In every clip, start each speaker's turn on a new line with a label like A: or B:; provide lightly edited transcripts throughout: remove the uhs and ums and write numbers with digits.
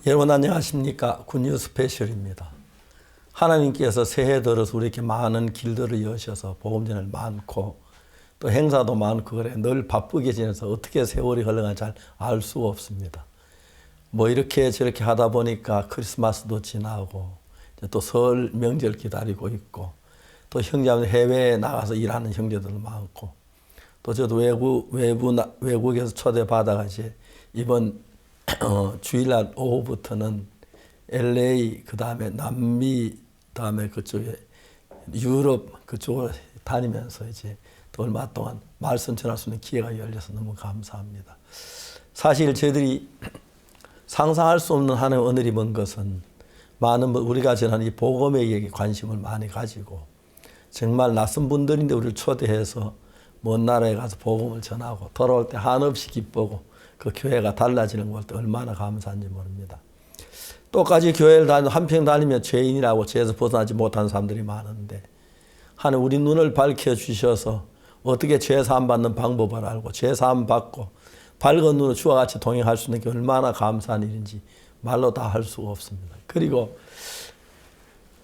A: 여러분 안녕하십니까? 굿뉴 스페셜입니다. 하나님께서 새해 들어서 우리에게 많은 길들을 여셔서 복음전을 많고 또 행사도 많고 그래 늘 바쁘게 지내서 어떻게 세월이 흘러가는지 잘 알 수가 없습니다. 뭐 이렇게 저렇게 하다 보니까 크리스마스도 지나고 또 설 명절 기다리고 있고 또 형제들 해외에 나가서 일하는 형제들도 많고 또 저도 외국에서 초대받아가 이번 주일날 오후부터는 LA 그 다음에 남미 다음에 그쪽에 유럽 그쪽을 다니면서 또 얼마 동안 말씀 전할 수 있는 기회가 열려서 너무 감사합니다. 사실 저희들이 상상할 수 없는 하나님의 은혜를 입은 것은 많은 우리가 전하는 이 복음에 관심을 많이 가지고 정말 낯선 분들인데 우리를 초대해서 먼 나라에 가서 복음을 전하고 돌아올 때 한없이 기쁘고 그 교회가 달라지는 걸 때 얼마나 감사한지 모릅니다. 똑같이 교회를 한평 다니면 죄인이라고 죄에서 벗어나지 못하는 사람들이 많은데 하나님 우리 눈을 밝혀주셔서 어떻게 죄 사함 받는 방법을 알고 죄 사함 받고 밝은 눈으로 주와 같이 동행할 수 있는 게 얼마나 감사한 일인지 말로 다 할 수가 없습니다. 그리고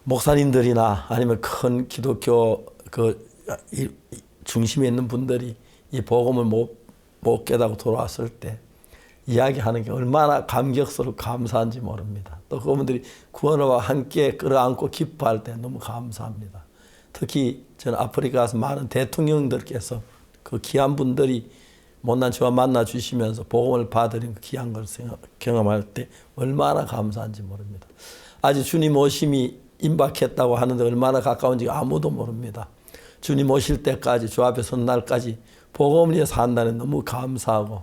A: 목사님들이나 아니면 큰 기독교 중심에 있는 분들이 이 복음을 못 깨닫고 돌아왔을 때 이야기하는 게 얼마나 감격스럽고 감사한지 모릅니다. 또 그분들이 구원과 함께 끌어안고 기뻐할 때 너무 감사합니다. 특히 저는 아프리카 가서 많은 대통령들께서 그 귀한 분들이 못난 저와 만나 주시면서 복음을 받으린 그 귀한 걸 경험할 때 얼마나 감사한지 모릅니다. 아직 주님 오심이 임박했다고 하는데 얼마나 가까운지 아무도 모릅니다. 주님 오실 때까지 주 앞에 선 날까지 복음을 위해서 산다는 너무 감사하고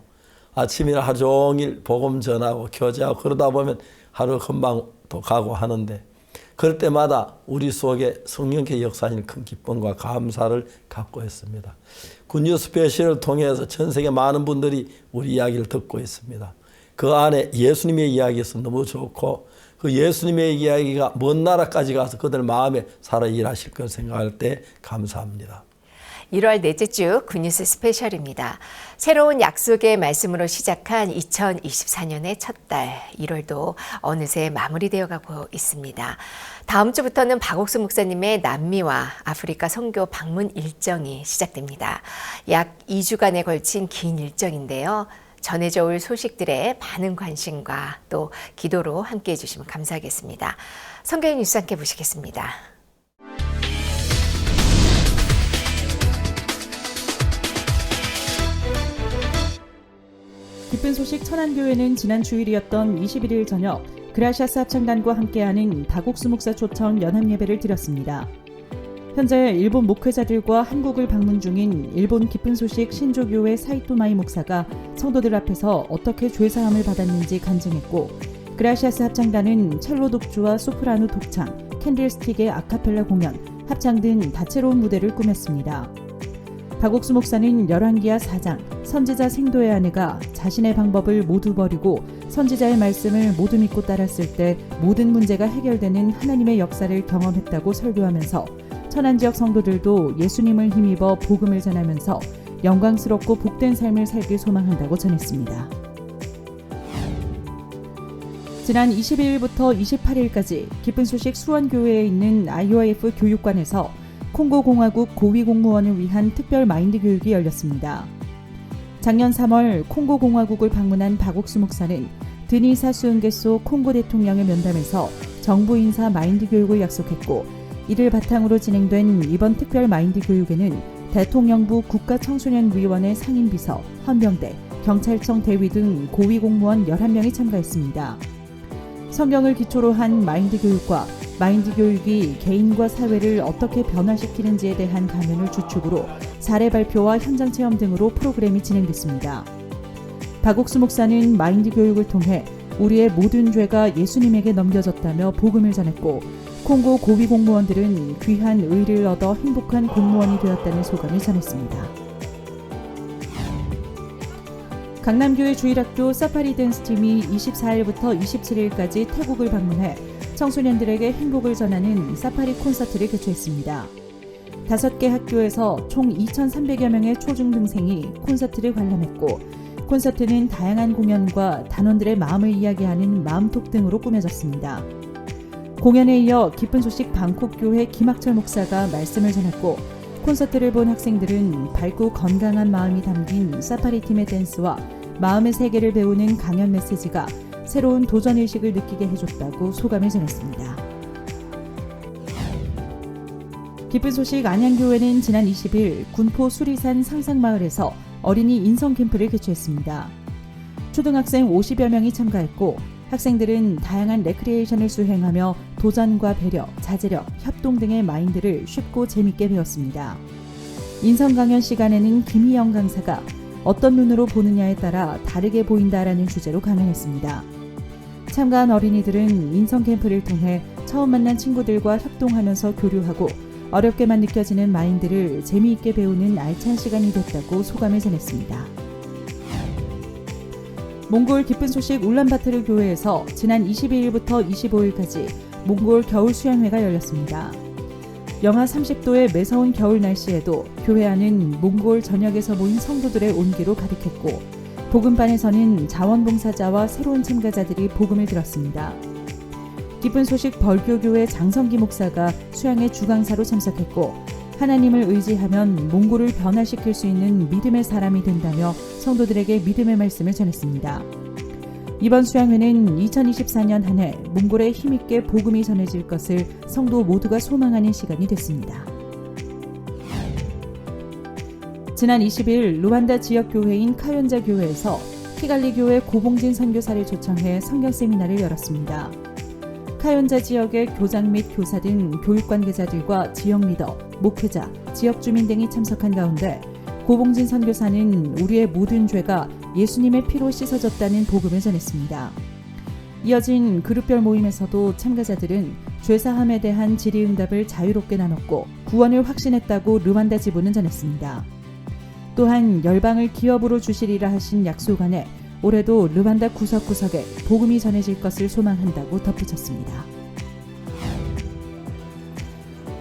A: 아침이나 하루 종일 복음 전하고 교제하고 그러다 보면 하루 금방 또 가고 하는데 그럴 때마다 우리 속에 성령의 역사하시는 큰 기쁨과 감사를 갖고 있습니다. 굿뉴 스페셜을 통해서 전 세계 많은 분들이 우리 이야기를 듣고 있습니다. 그 안에 예수님의 이야기에서 너무 좋고 그 예수님의 이야기가 먼 나라까지 가서 그들 마음에 살아 일하실 걸 생각할 때 감사합니다.
B: 1월 넷째 주 굿뉴스 스페셜입니다. 새로운 약속의 말씀으로 시작한 2024년의 첫 달 1월도 어느새 마무리되어 가고 있습니다. 다음 주부터는 박옥수 목사님의 남미와 아프리카 선교 방문 일정이 시작됩니다. 약 2주간에 걸친 긴 일정인데요. 전해져 올 소식들에 많은 관심과 또 기도로 함께해 주시면 감사하겠습니다. 성경 뉴스 함께 보시겠습니다.
C: 기쁜 소식 천안교회는 지난 주일이었던 21일 저녁 그라시아스 합창단과 함께하는 박옥수 목사 초청 연합예배를 드렸습니다. 현재 일본 목회자들과 한국을 방문 중인 일본 기쁜 소식 신조교회 사이토마이 목사가 성도들 앞에서 어떻게 죄사함을 받았는지 간증했고 그라시아스 합창단은 첼로 독주와 소프라노 독창, 캔들스틱의 아카펠라 공연, 합창 등 다채로운 무대를 꾸몄습니다. 박옥수 목사는 열왕기하 4장 선지자 생도의 아내가 자신의 방법을 모두 버리고 선지자의 말씀을 모두 믿고 따랐을 때 모든 문제가 해결되는 하나님의 역사를 경험했다고 설교하면서 천안 지역 성도들도 예수님을 힘입어 복음을 전하면서 영광스럽고 복된 삶을 살길 소망한다고 전했습니다. 지난 22일부터 28일까지 기쁜 소식 수원교회에 있는 IOF 교육관에서 콩고공화국 고위공무원을 위한 특별 마인드 교육이 열렸습니다. 작년 3월 콩고공화국을 방문한 박옥수 목사는 드니 사수응게소 콩고 대통령의 면담에서 정부 인사 마인드 교육을 약속했고 이를 바탕으로 진행된 이번 특별 마인드 교육에는 대통령부 국가청소년위원회 상임비서, 헌병대, 경찰청 대위 등 고위공무원 11명이 참가했습니다. 성경을 기초로 한 마인드 교육과 마인드 교육이 개인과 사회를 어떻게 변화시키는지에 대한 강연을 주축으로 사례 발표와 현장 체험 등으로 프로그램이 진행됐습니다. 박옥수 목사는 마인드 교육을 통해 우리의 모든 죄가 예수님에게 넘겨졌다며 복음을 전했고 콩고 고위 공무원들은 귀한 의를 얻어 행복한 공무원이 되었다는 소감을 전했습니다. 강남교회 주일학교 사파리 댄스팀이 24일부터 27일까지 태국을 방문해 청소년들에게 행복을 전하는 사파리 콘서트를 개최했습니다. 5개 학교에서 총 2,300여 명의 초중등생이 콘서트를 관람했고 콘서트는 다양한 공연과 단원들의 마음을 이야기하는 마음톡 등으로 꾸며졌습니다. 공연에 이어 기쁜 소식 방콕 교회 김학철 목사가 말씀을 전했고, 콘서트를 본 학생들은 밝고 건강한 마음이 담긴 사파리 팀의 댄스와 마음의 세계를 배우는 강연 메시지가 새로운 도전 의식을 느끼게 해줬다고 소감을 전했습니다. 기쁜 소식 안양교회는 지난 20일 군포 수리산 상상마을에서 어린이 인성 캠프를 개최했습니다. 초등학생 50여 명이 참가했고, 학생들은 다양한 레크리에이션을 수행하며 도전과 배려, 자제력, 협동 등의 마인드를 쉽고 재밌게 배웠습니다. 인성 강연 시간에는 김희영 강사가 어떤 눈으로 보느냐에 따라 다르게 보인다라는 주제로 강연했습니다. 참가한 어린이들은 인성 캠프를 통해 처음 만난 친구들과 협동하면서 교류하고 어렵게만 느껴지는 마인드를 재미있게 배우는 알찬 시간이 됐다고 소감을 전했습니다. 몽골 기쁜 소식 울란바토르 교회에서 지난 22일부터 25일까지 몽골 겨울 수양회가 열렸습니다. 영하 30도의 매서운 겨울 날씨에도 교회 안은 몽골 전역에서 모인 성도들의 온기로 가득했고, 복음반에서는 자원봉사자와 새로운 참가자들이 복음을 들었습니다. 기쁜 소식 벌교교회 장성기 목사가 수양회 주강사로 참석했고, 하나님을 의지하면 몽골을 변화시킬 수 있는 믿음의 사람이 된다며 성도들에게 믿음의 말씀을 전했습니다. 이번 수양회는 2024년 한 해 몽골에 힘있게 복음이 전해질 것을 성도 모두가 소망하는 시간이 됐습니다. 지난 20일 루안다 지역교회인 카연자 교회에서 키갈리 교회 고봉진 선교사를 초청해 성경 세미나를 열었습니다. 카연자 지역의 교장 및 교사 등 교육 관계자들과 지역 리더, 목회자, 지역 주민 등이 참석한 가운데 고봉진 선교사는 우리의 모든 죄가 예수님의 피로 씻어졌다는 복음을 전했습니다. 이어진 그룹별 모임에서도 참가자들은 죄사함에 대한 질의응답을 자유롭게 나눴고 구원을 확신했다고 르완다 지부는 전했습니다. 또한 열방을 기업으로 주시리라 하신 약속 안에 올해도 르완다 구석구석에 복음이 전해질 것을 소망한다고 덧붙였습니다.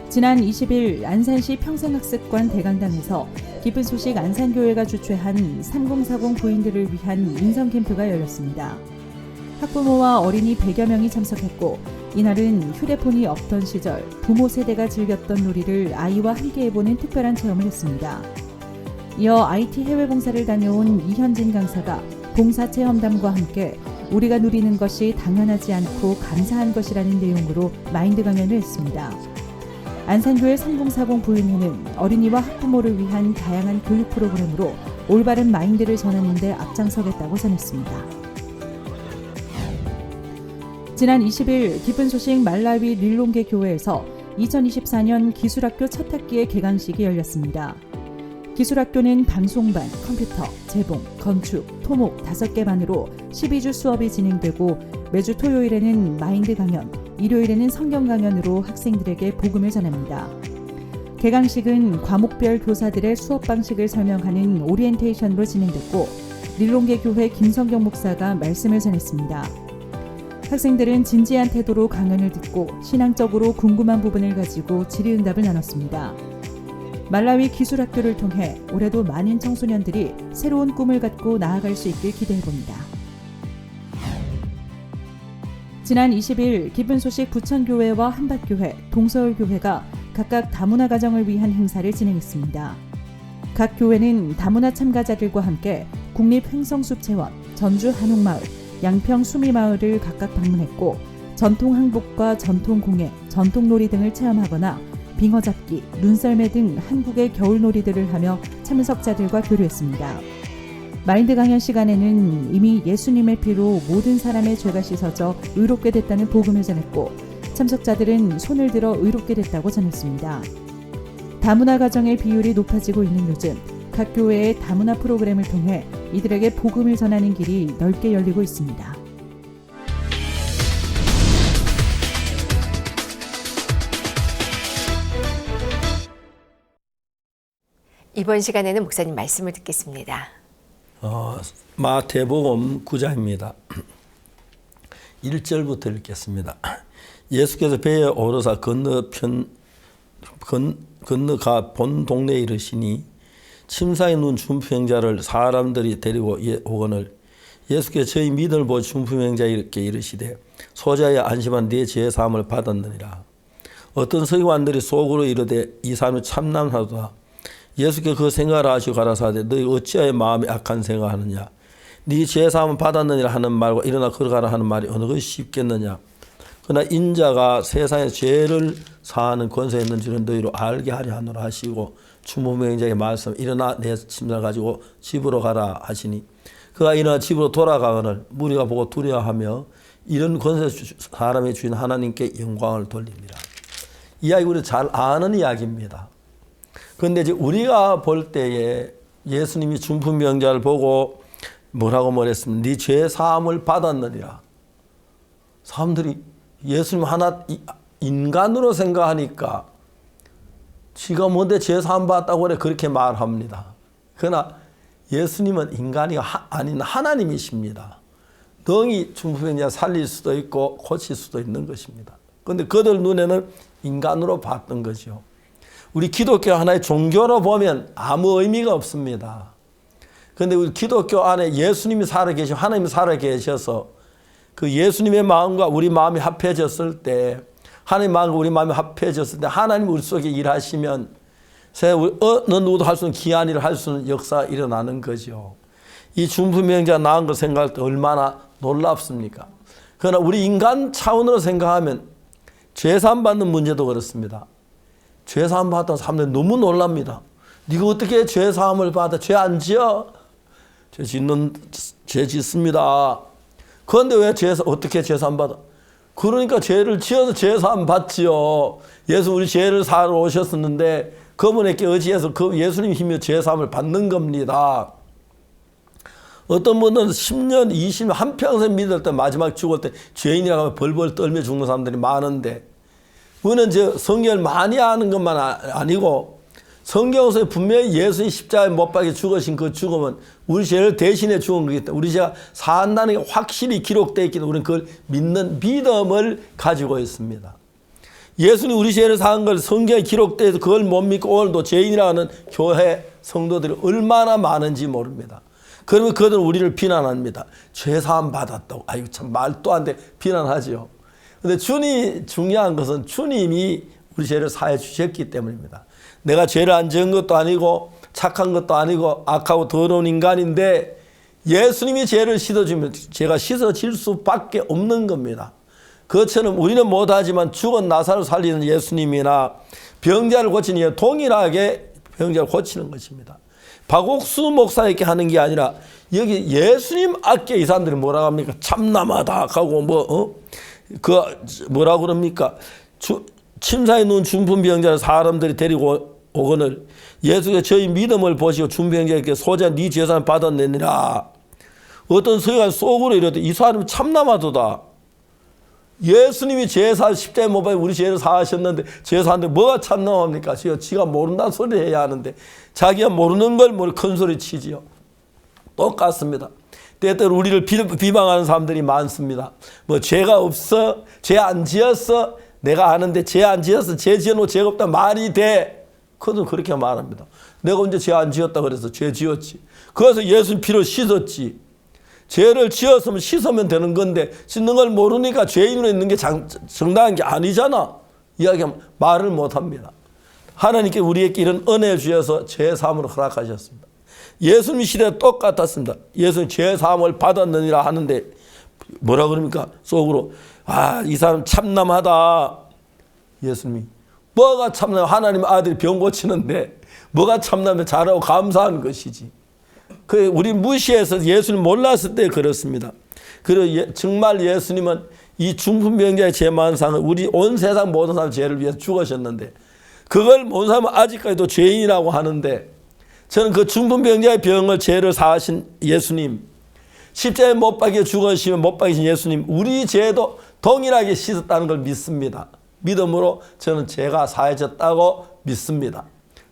C: 지난 20일 안산시 평생학습관 대강당에서 기쁜 소식 안산교회가 주최한 3040 부인들을 위한 인성캠프가 열렸습니다. 학부모와 어린이 100여 명이 참석했고, 이날은 휴대폰이 없던 시절 부모 세대가 즐겼던 놀이를 아이와 함께 해보는 특별한 체험을 했습니다. 이어 IT 해외 봉사를 다녀온 이현진 강사가 봉사체험담과 함께 우리가 누리는 것이 당연하지 않고 감사한 것이라는 내용으로 마인드 강연을 했습니다. 안산교회 3040 부인회는 어린이와 학부모를 위한 다양한 교육 프로그램으로 올바른 마인드를 전하는 데 앞장서겠다고 전했습니다. 지난 20일 기쁜 소식 말라위 릴롱게 교회에서 2024년 기술학교 첫 학기의 개강식이 열렸습니다. 기술학교는 방송반, 컴퓨터, 재봉, 건축, 토목 5개 반으로 12주 수업이 진행되고 매주 토요일에는 마인드 강연, 일요일에는 성경 강연으로 학생들에게 복음을 전합니다. 개강식은 과목별 교사들의 수업 방식을 설명하는 오리엔테이션으로 진행됐고 릴롱게 교회 김성경 목사가 말씀을 전했습니다. 학생들은 진지한 태도로 강연을 듣고 신앙적으로 궁금한 부분을 가지고 질의응답을 나눴습니다. 말라위 기술학교를 통해 올해도 많은 청소년들이 새로운 꿈을 갖고 나아갈 수 있길 기대해봅니다. 지난 20일 기쁜 소식 부천교회와 한밭교회, 동서울교회가 각각 다문화 가정을 위한 행사를 진행했습니다. 각 교회는 다문화 참가자들과 함께 국립횡성숲체원, 전주 한옥마을, 양평 수미마을을 각각 방문했고 전통 항복과 전통 공예, 전통놀이 등을 체험하거나 빙어잡기, 눈썰매 등 한국의 겨울놀이들을 하며 참석자들과 교류했습니다. 마인드 강연 시간에는 이미 예수님의 피로 모든 사람의 죄가 씻어져 의롭게 됐다는 복음을 전했고 참석자들은 손을 들어 의롭게 됐다고 전했습니다. 다문화 가정의 비율이 높아지고 있는 요즘 각 교회의 다문화 프로그램을 통해 이들에게 복음을 전하는 길이 넓게 열리고 있습니다.
B: 이번 시간에는 목사님 말씀을 듣겠습니다.
A: 마태복음 9장입니다. 1절부터 읽겠습니다. 예수께서 배에 오르사 건너가 본 동네에 이르시니 침상에 누운 중풍병자를 사람들이 데리고 오거늘 예수께서 저희 믿음을 보고 중풍병자에게 이르시되 소자여 안심한 네 죄 사함을 받았느니라. 어떤 서기관들이 속으로 이르되 이 사람이 참남하도다. 예수께서 그 생각을 하시고 가라사대 너희 어찌하여 마음이 악한 생각하느냐. 네 죄 사함을 받았느니라 하는 말과 일어나 걸어가라 하는 말이 어느 것이 쉽겠느냐. 그러나 인자가 세상에 죄를 사하는 권세가 있는 줄은 너희로 알게 하려 하노라 하시고 중풍병자에게 말씀 일어나 내 침상을 가지고 집으로 가라 하시니 그가 일어나 집으로 돌아가거늘 무리가 보고 두려워하며 이런 권세 사람의 주인 하나님께 영광을 돌립니다. 이 이야기 우리 잘 아는 이야기입니다. 그런데 이제 우리가 볼 때에 예수님이 중풍병자를 보고 뭐라고 말했습니까? 네 죄 사함을 받았느니라. 사람들이 예수님 하나 인간으로 생각하니까 지가 뭔데 죄 사함 받았다고 그래 그렇게 말합니다. 그러나 예수님은 인간이 아닌 하나님이십니다. 능히 중풍병자 살릴 수도 있고 고칠 수도 있는 것입니다. 그런데 그들 눈에는 인간으로 봤던 거죠. 우리 기독교 하나의 종교로 보면 아무 의미가 없습니다. 그런데 우리 기독교 안에 예수님이 살아계시고 하나님이 살아계셔서 그 예수님의 마음과 우리 마음이 합해졌을 때 하나님의 마음과 우리 마음이 합해졌을 때 하나님이 우리 속에 일하시면 어느 누구도 할 수 없는 기한 일을 할 수 있는 역사가 일어나는 거죠. 이 중풍병자 나은 걸 생각할 때 얼마나 놀랍습니까? 그러나 우리 인간 차원으로 생각하면 죄사함 받는 문제도 그렇습니다. 죄사함 받던 사람들이 너무 놀랍니다. 네가 어떻게 죄사함을 받아? 죄 안 지어? 죄 짓습니다. 그런데 왜 어떻게 죄사함 받아? 그러니까 죄를 지어서 죄사함 받지요. 예수 우리 죄를 사러 오셨었는데 그분에게 의지해서 그 예수님 힘이 죄사함을 받는 겁니다. 어떤 분은 10년, 20년, 한평생 믿을 때 마지막 죽을 때 죄인이라고 하면 벌벌 떨며 죽는 사람들이 많은데 우리는 이제 성경을 많이 아는 것만 아니고 성경에서 분명히 예수님 십자가에 못 박혀 죽으신 그 죽음은 우리 죄를 대신해 죽은 거기 때문에 우리 죄가 사한다는 게 확실히 기록되어 있기 때문에 우리는 그걸 믿는 믿음을 가지고 있습니다. 예수님 우리 죄를 사한 걸 성경에 기록되어 있어서 그걸 못 믿고 오늘도 죄인이라고 하는 교회 성도들이 얼마나 많은지 모릅니다. 그러면 그들은 우리를 비난합니다. 죄사함 받았다고. 아이고 참 말도 안 돼. 비난하죠. 그런데 중요한 것은 주님이 우리 죄를 사해 주셨기 때문입니다. 내가 죄를 안 지은 것도 아니고 착한 것도 아니고 악하고 더러운 인간인데 예수님이 죄를 씻어주면 죄가 씻어질 수밖에 없는 겁니다. 그것처럼 우리는 못하지만 죽은 나사를 살리는 예수님이나 병자를 고치는 예 동일하게 병자를 고치는 것입니다. 박옥수 목사에게 하는 게 아니라 여기 예수님 앞에 이 사람들이 뭐라고 합니까? 참남하다 하고 뭐라고 그럽니까? 침상에 누운 중풍병자를 사람들이 데리고 오거늘 예수께서 저희 믿음을 보시고 중풍병자에게 소자 네 죄사함을 받았느니라. 어떤 서기관 속으로 이러되 이 사람이 참남하도다. 예수님이 죄사 십자가에 못 박혀 우리 죄를 사하셨는데 죄사하는데 뭐가 참남합니까? 지가 모른다는 소리 해야 하는데 자기가 모르는 걸 큰 소리 치지요. 똑같습니다. 때때로 우리를 비방하는 사람들이 많습니다. 뭐 죄가 없어? 죄 안 지었어? 내가 아는데 죄 안 지었어? 죄 지어놓고 죄가 없다 말이 돼? 그건 그렇게 말합니다. 내가 언제 죄 안 지었다 그래서 죄 지었지. 그래서 예수님 피로 씻었지. 죄를 지었으면 씻으면 되는 건데 씻는 걸 모르니까 죄인으로 있는 게 정당한 게 아니잖아. 이야기하면 말을 못합니다. 하나님께 우리에게 이런 은혜 주셔서 죄사함을 허락하셨습니다. 예수님 시대도 똑같았습니다. 예수님 죄사함을 받았느니라 하는데 뭐라 그럽니까? 속으로 이 사람 참남하다. 예수님이 뭐가 참남? 하나님 아들이 병 고치는데 뭐가 참남에 잘하고 감사한 것이지. 우리 무시해서 예수님 몰랐을 때 그렇습니다. 그리고 정말 예수님은 이 중풍병자의 죄 많은 사람은 우리 온 세상 모든 사람 죄를 위해서 죽으셨는데 그걸 모든 사람은 아직까지도 죄인이라고 하는데 저는 그 중풍병자의 병을 죄를 사하신 예수님 십자가에 못 박혀 죽으시면 못 박히신 예수님 우리 죄도 동일하게 씻었다는 걸 믿습니다. 믿음으로 저는 죄가 사해졌다고 믿습니다.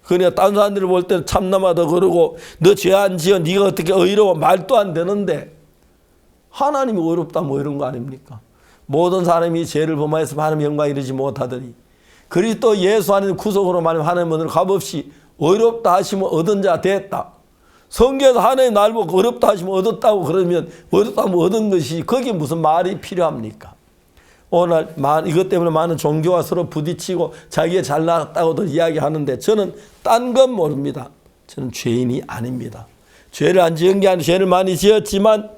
A: 그러니까 다른 사람들이 볼 때는 참남하다 그러고 너 죄 안 지어 네가 어떻게 의로워 말도 안 되는데 하나님이 의롭다 뭐 이런 거 아닙니까? 모든 사람이 죄를 범하였으면 하나님 영광 이르지 못하더니 그리스도 예수 안에 구속으로 말하면 하나님 은혜로 값없이 어렵다 하시면 얻은 자 됐다. 성경에서 하나님 날 보고 어렵다 하시면 얻었다고 그러면 어렵다 하면 얻은 것이 거기에 무슨 말이 필요합니까? 오늘 이것 때문에 많은 종교가 서로 부딪히고 자기가 잘났다고도 이야기하는데 저는 딴 건 모릅니다. 저는 죄인이 아닙니다. 죄를 안 지은 게 아니라 죄를 많이 지었지만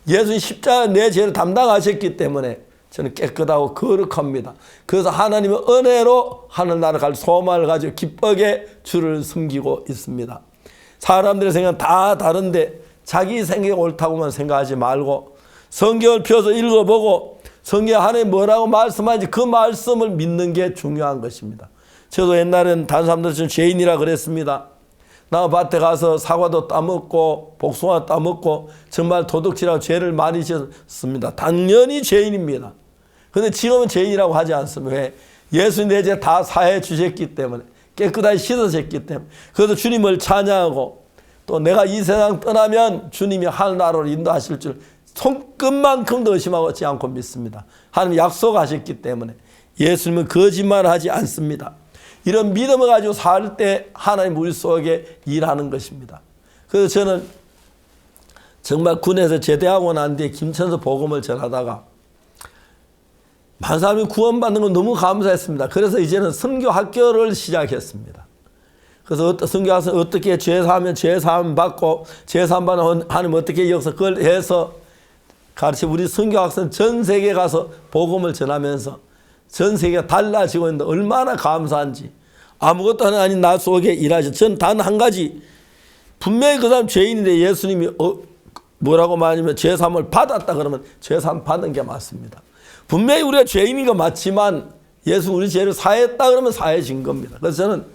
A: 예수님 십자가 내 죄를 담당하셨기 때문에 저는 깨끗하고 거룩합니다. 그래서 하나님의 은혜로 하늘나라 갈 소망을 가지고 기쁘게 주를 섬기고 있습니다. 사람들의 생각은 다 다른데 자기 생각이 옳다고만 생각하지 말고 성경을 펴서 읽어보고 성경에 하나님 뭐라고 말씀하는지 그 말씀을 믿는 게 중요한 것입니다. 저도 옛날에는 다른 사람들은 죄인이라 그랬습니다. 나 밭에 가서 사과도 따먹고 복숭아 따먹고 정말 도둑질하고 죄를 많이 지었습니다. 당연히 죄인입니다. 그런데 지금은 죄인이라고 하지 않습니다. 왜? 예수님 내 죄 다 사해 주셨기 때문에 깨끗하게 씻어졌기 때문에 그래서 주님을 찬양하고 또 내가 이 세상 떠나면 주님이 하늘나라로 인도하실 줄 손끝만큼도 의심하지 않고 믿습니다. 하나님 약속하셨기 때문에 예수님은 거짓말하지 않습니다. 이런 믿음을 가지고 살 때 하나님 우리 속에 일하는 것입니다. 그래서 저는 정말 군에서 제대하고 난 뒤에 김천서 복음을 전하다가 많은 사람이 구원받는 건 너무 감사했습니다. 그래서 이제는 선교학교를 시작했습니다. 그래서 어떤 선교학생 어떻게 죄사하면 죄사함 받고 죄사함 받는 하나님 어떻게 역사 그걸 해서 가르치 우리 선교학생 전 세계에 가서 복음을 전하면서 전 세계가 달라지고 있는데 얼마나 감사한지 아무것도 아닌 나 속에 일하셔. 전 단 한 가지 분명히 그 사람 죄인인데 예수님이 뭐라고 말하냐면 죄사함을 받았다 그러면 죄사함 받은 게 맞습니다. 분명히 우리가 죄인인 거 맞지만 예수 우리 죄를 사했다 그러면 사해진 겁니다. 그래서 저는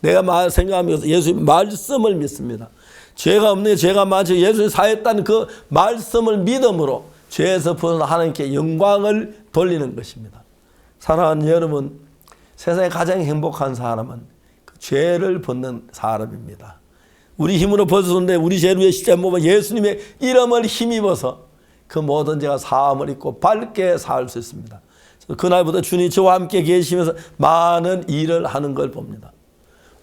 A: 내가 생각하면서 예수님 말씀을 믿습니다. 죄가 없는 게 죄가 많죠. 예수님 사했다는 그 말씀을 믿음으로 죄에서 벗어나 하나님께 영광을 돌리는 것입니다. 사랑하는 여러분, 세상에 가장 행복한 사람은 그 죄를 벗는 사람입니다. 우리 힘으로 벗었는데 우리 죄를 위해 십자가에 못 박아 예수님의 이름을 힘입어서 그 모든 죄가 사함을 입고 밝게 살 수 있습니다. 그날부터 주님이 저와 함께 계시면서 많은 일을 하는 걸 봅니다.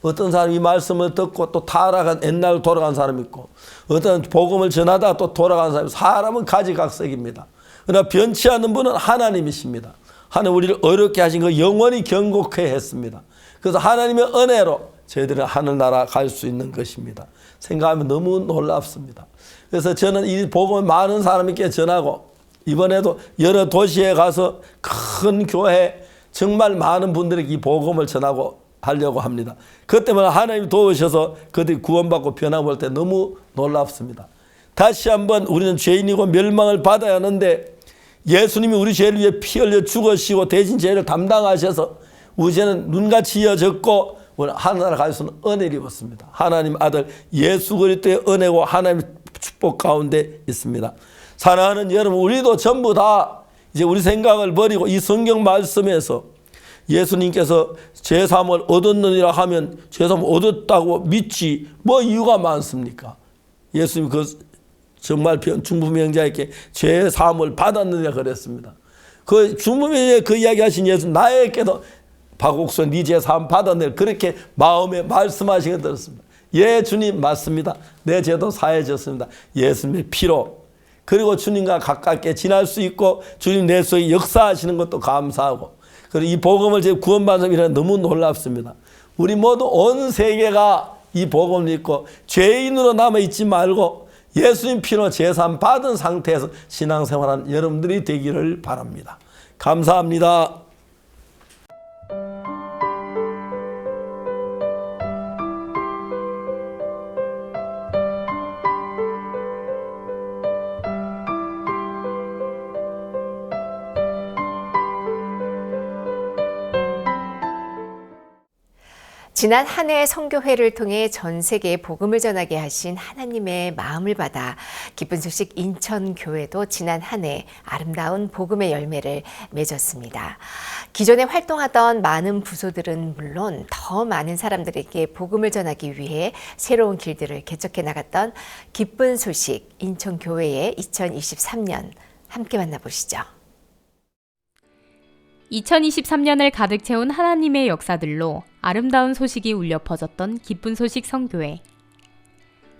A: 어떤 사람이 이 말씀을 듣고 또 타락한 옛날로 돌아간 사람이 있고 어떤 복음을 전하다가 또 돌아간 사람이 사람은 가지각색입니다. 그러나 변치 않는 분은 하나님이십니다. 하나님 우리를 어렵게 하신 거 영원히 경고케 했습니다. 그래서 하나님의 은혜로 저희들은 하늘나라 갈 수 있는 것입니다. 생각하면 너무 놀랍습니다. 그래서 저는 이 복음을 많은 사람에게 전하고 이번에도 여러 도시에 가서 큰 교회 정말 많은 분들에게 이 복음을 전하고 하려고 합니다. 그 때문에 하나님이 도우셔서 그들이 구원받고 변화볼 때 너무 놀랍습니다. 다시 한번 우리는 죄인이고 멸망을 받아야 하는데 예수님이 우리 죄를 위해 피 흘려 죽으시고 대신 죄를 담당하셔서 우리 죄는 눈같이 이어졌고 하늘나라 갈 수 있는 은혜를 입었습니다. 하나님 아들 예수 그리스도의 은혜고 하나님의 축복 가운데 있습니다. 사랑하는 여러분, 우리도 전부 다 이제 우리 생각을 버리고 이 성경 말씀에서 예수님께서 죄사함을 얻었느니라 하면 죄사함을 얻었다고 믿지 뭐 이유가 많습니까? 예수님 그 정말 중부명자에게 죄사함을 받았느니라 그랬습니다. 그 중부명자에 그 이야기하신 예수 나에게도 박옥선 네 죄사함 받았네 그렇게 마음에 말씀하시게 들었습니다. 예 주님 맞습니다. 내 죄도 사해졌습니다. 예수님의 피로. 그리고 주님과 가깝게 지날 수 있고 주님 내 속에 역사하시는 것도 감사하고 그리고 이 복음을 제 구원받은 사람이라 너무 놀랍습니다. 우리 모두 온 세계가 이 복음을 믿고 죄인으로 남아있지 말고 예수님 피로 제사함 받은 상태에서 신앙생활하는 여러분들이 되기를 바랍니다. 감사합니다.
B: 지난 한 해 선교회를 통해 전 세계에 복음을 전하게 하신 하나님의 마음을 받아 기쁜 소식 인천교회도 지난 한 해 아름다운 복음의 열매를 맺었습니다. 기존에 활동하던 많은 부서들은 물론 더 많은 사람들에게 복음을 전하기 위해 새로운 길들을 개척해 나갔던 기쁜 소식 인천교회의 2023년 함께 만나보시죠.
D: 2023년을 가득 채운 하나님의 역사들로 아름다운 소식이 울려 퍼졌던 기쁜 소식 선교회.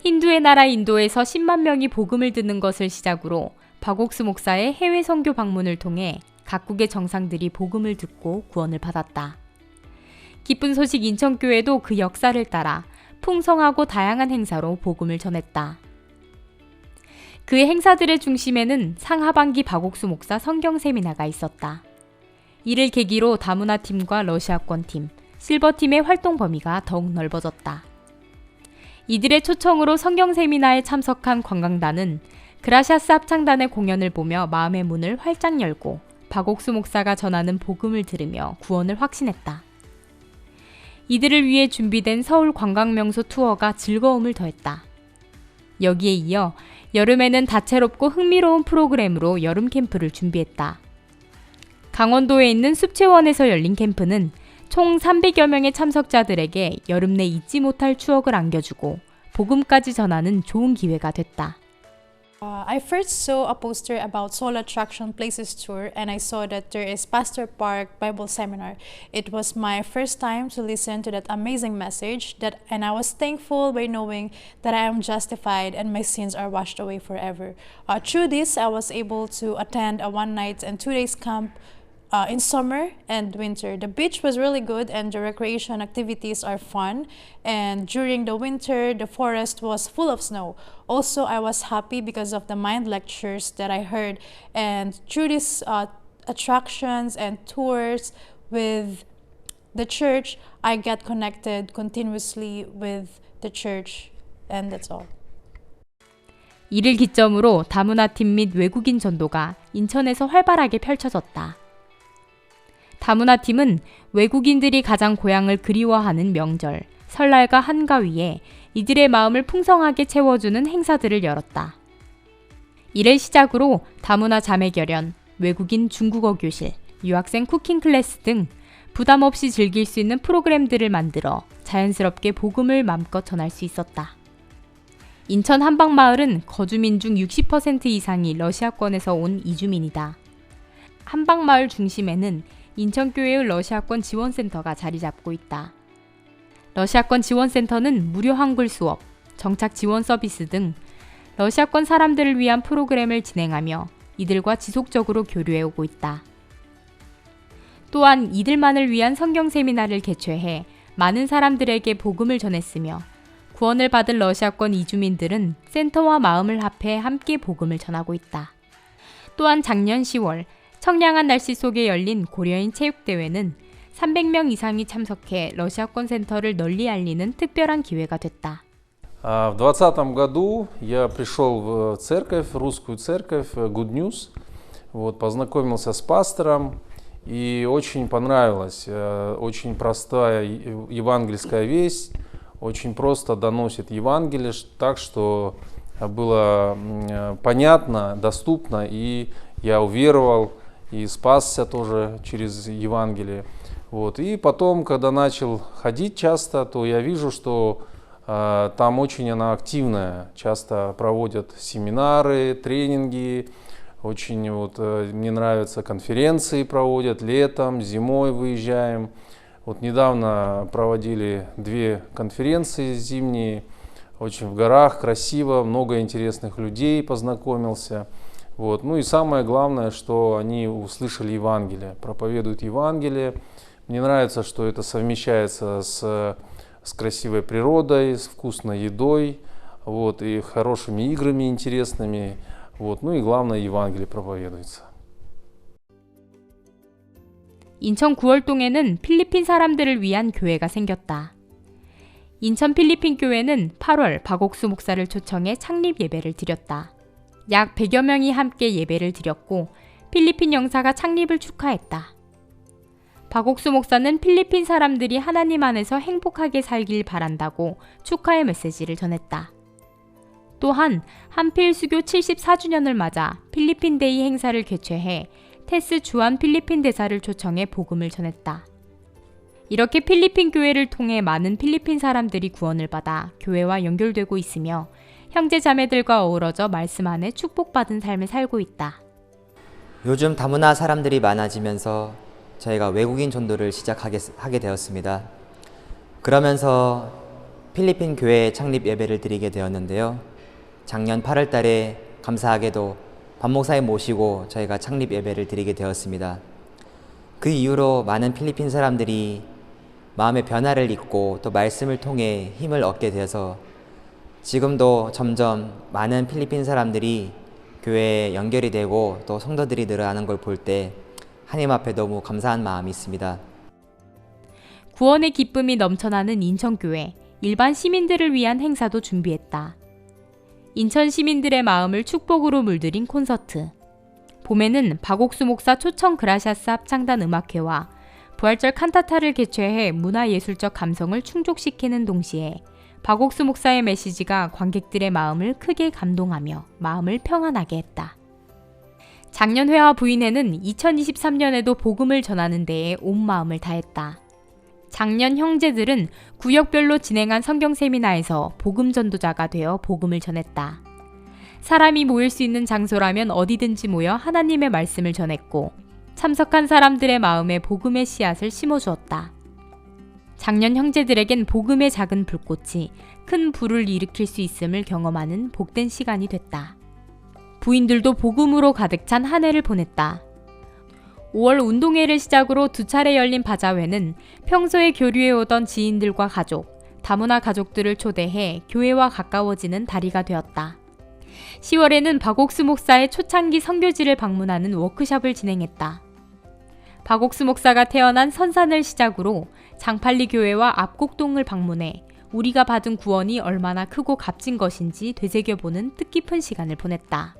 D: 힌두의 나라 인도에서 10만 명이 복음을 듣는 것을 시작으로 박옥수 목사의 해외 선교 방문을 통해 각국의 정상들이 복음을 듣고 구원을 받았다. 기쁜 소식 인천교회도 그 역사를 따라 풍성하고 다양한 행사로 복음을 전했다. 그 행사들의 중심에는 상하반기 박옥수 목사 성경 세미나가 있었다. 이를 계기로 다문화팀과 러시아권팀, 실버팀의 활동 범위가 더욱 넓어졌다. 이들의 초청으로 성경 세미나에 참석한 관광단은 그라시아스 합창단의 공연을 보며 마음의 문을 활짝 열고 박옥수 목사가 전하는 복음을 들으며 구원을 확신했다. 이들을 위해 준비된 서울 관광명소 투어가 즐거움을 더했다. 여기에 이어 여름에는 다채롭고 흥미로운 프로그램으로 여름 캠프를 준비했다. 강원도에 있는 숲체원에서 열린 캠프는 총 300여 명의 참석자들에게 여름 내 잊지 못할 추억을 안겨주고 복음까지 전하는 좋은 기회가 됐다.
E: I first saw a poster about Soul Attraction Places Tour and I saw that there is Pastor Park Bible Seminar. It was my first time to listen to that amazing message and I was thankful by knowing that I am justified and my sins are washed away forever. Through this, I was able to attend a 1 night and 2 days camp in summer and winter. The beach was really good and the recreation activities are fun, and during the winter the forest was full of snow. Also, I was happy because of the mind lectures that I heard, and through these attractions and tours with the church, I get connected continuously with the church, and that's all.
D: 이를 기점으로 다문화팀 및 외국인 전도가 인천에서 활발하게 펼쳐졌다. 다문화팀은 외국인들이 가장 고향을 그리워하는 명절, 설날과 한가위에 이들의 마음을 풍성하게 채워주는 행사들을 열었다. 이를 시작으로 다문화 자매결연, 외국인 중국어 교실, 유학생 쿠킹 클래스 등 부담 없이 즐길 수 있는 프로그램들을 만들어 자연스럽게 복음을 마음껏 전할 수 있었다. 인천 한방마을은 거주민 중 60% 이상이 러시아권에서 온 이주민이다. 한방마을 중심에는 인천교회의 러시아권 지원센터가 자리 잡고 있다. 러시아권 지원센터는 무료 한글 수업, 정착 지원 서비스 등 러시아권 사람들을 위한 프로그램을 진행하며 이들과 지속적으로 교류해 오고 있다. 또한 이들만을 위한 성경 세미나를 개최해 많은 사람들에게 복음을 전했으며 구원을 받은 러시아권 이주민들은 센터와 마음을 합해 함께 복음을 전하고 있다. 또한 작년 10월 청량한 날씨 속에 열린 고려인 체육대회는 300명 이상이 참석해 러시아권 센터를 널리 알리는 특별한 기회가 됐다.
F: В 2020 году я пришел в церковь, русскую церковь, Good News, познакомился с пастором и очень понравилось. Очень простая евангельская весть, очень просто доносит Евангелие, так что было понятно, доступно, и я уверовал и спасся тоже через Евангелие. И потом, когда начал ходить часто, то я вижу, что там очень она активная. Часто проводят семинары, тренинги. Очень мне нравятся конференции проводят летом, зимой выезжаем. Недавно проводили 2 конференции зимние. Очень в горах, красиво, много интересных людей познакомился. И самое главное, что они услышали Евангелие, проповедуют Евангелие. Мне нравится, что это совмещается с красивой природой, с вкусной едой, и хорошими играми интересными. И главное, Евангелие проповедуется.
D: 인천 구월동에는 필리핀 사람들을 위한 교회가 생겼다. 인천 필리핀 교회는 8월 박옥수 목사를 초청해 창립 예배를 드렸다. 약 100여 명이 함께 예배를 드렸고 필리핀 영사가 창립을 축하했다. 박옥수 목사는 필리핀 사람들이 하나님 안에서 행복하게 살길 바란다고 축하의 메시지를 전했다. 또한 한필 수교 74주년을 맞아 필리핀 데이 행사를 개최해 테스 주한 필리핀 대사를 초청해 복음을 전했다. 이렇게 필리핀 교회를 통해 많은 필리핀 사람들이 구원을 받아 교회와 연결되고 있으며 형제 자매들과 어우러져 말씀 안에 축복받은 삶을 살고 있다.
G: 요즘 다문화 사람들이 많아지면서 저희가 외국인 전도를 시작하게 되었습니다. 그러면서 필리핀 교회 창립 예배를 드리게 되었는데요. 작년 8월 달에 감사하게도 박 목사님 모시고 저희가 창립 예배를 드리게 되었습니다. 그 이후로 많은 필리핀 사람들이 마음의 변화를 잊고 또 말씀을 통해 힘을 얻게 되어서 지금도 점점 많은 필리핀 사람들이 교회에 연결이 되고 또 성도들이 늘어나는 걸 볼 때 하나님 앞에 너무 감사한 마음이 있습니다.
D: 구원의 기쁨이 넘쳐나는 인천교회, 일반 시민들을 위한 행사도 준비했다. 인천 시민들의 마음을 축복으로 물들인 콘서트. 봄에는 박옥수 목사 초청 그라시아스 합창단 음악회와 부활절 칸타타를 개최해 문화예술적 감성을 충족시키는 동시에 박옥수 목사의 메시지가 관객들의 마음을 크게 감동하며 마음을 평안하게 했다. 작년 회와 부인회는 2023년에도 복음을 전하는 데에 온 마음을 다했다. 작년 형제들은 구역별로 진행한 성경 세미나에서 복음 전도자가 되어 복음을 전했다. 사람이 모일 수 있는 장소라면 어디든지 모여 하나님의 말씀을 전했고 참석한 사람들의 마음에 복음의 씨앗을 심어주었다. 작년 형제들에겐 복음의 작은 불꽃이 큰 불을 일으킬 수 있음을 경험하는 복된 시간이 됐다. 부인들도 복음으로 가득 찬 한 해를 보냈다. 5월 운동회를 시작으로 2차례 열린 바자회는 평소에 교류해오던 지인들과 가족, 다문화 가족들을 초대해 교회와 가까워지는 다리가 되었다. 10월에는 박옥수 목사의 초창기 선교지를 방문하는 워크숍을 진행했다. 박옥수 목사가 태어난 선산을 시작으로 장팔리 교회와 압곡동을 방문해 우리가 받은 구원이 얼마나 크고 값진 것인지 되새겨보는 뜻깊은 시간을 보냈다.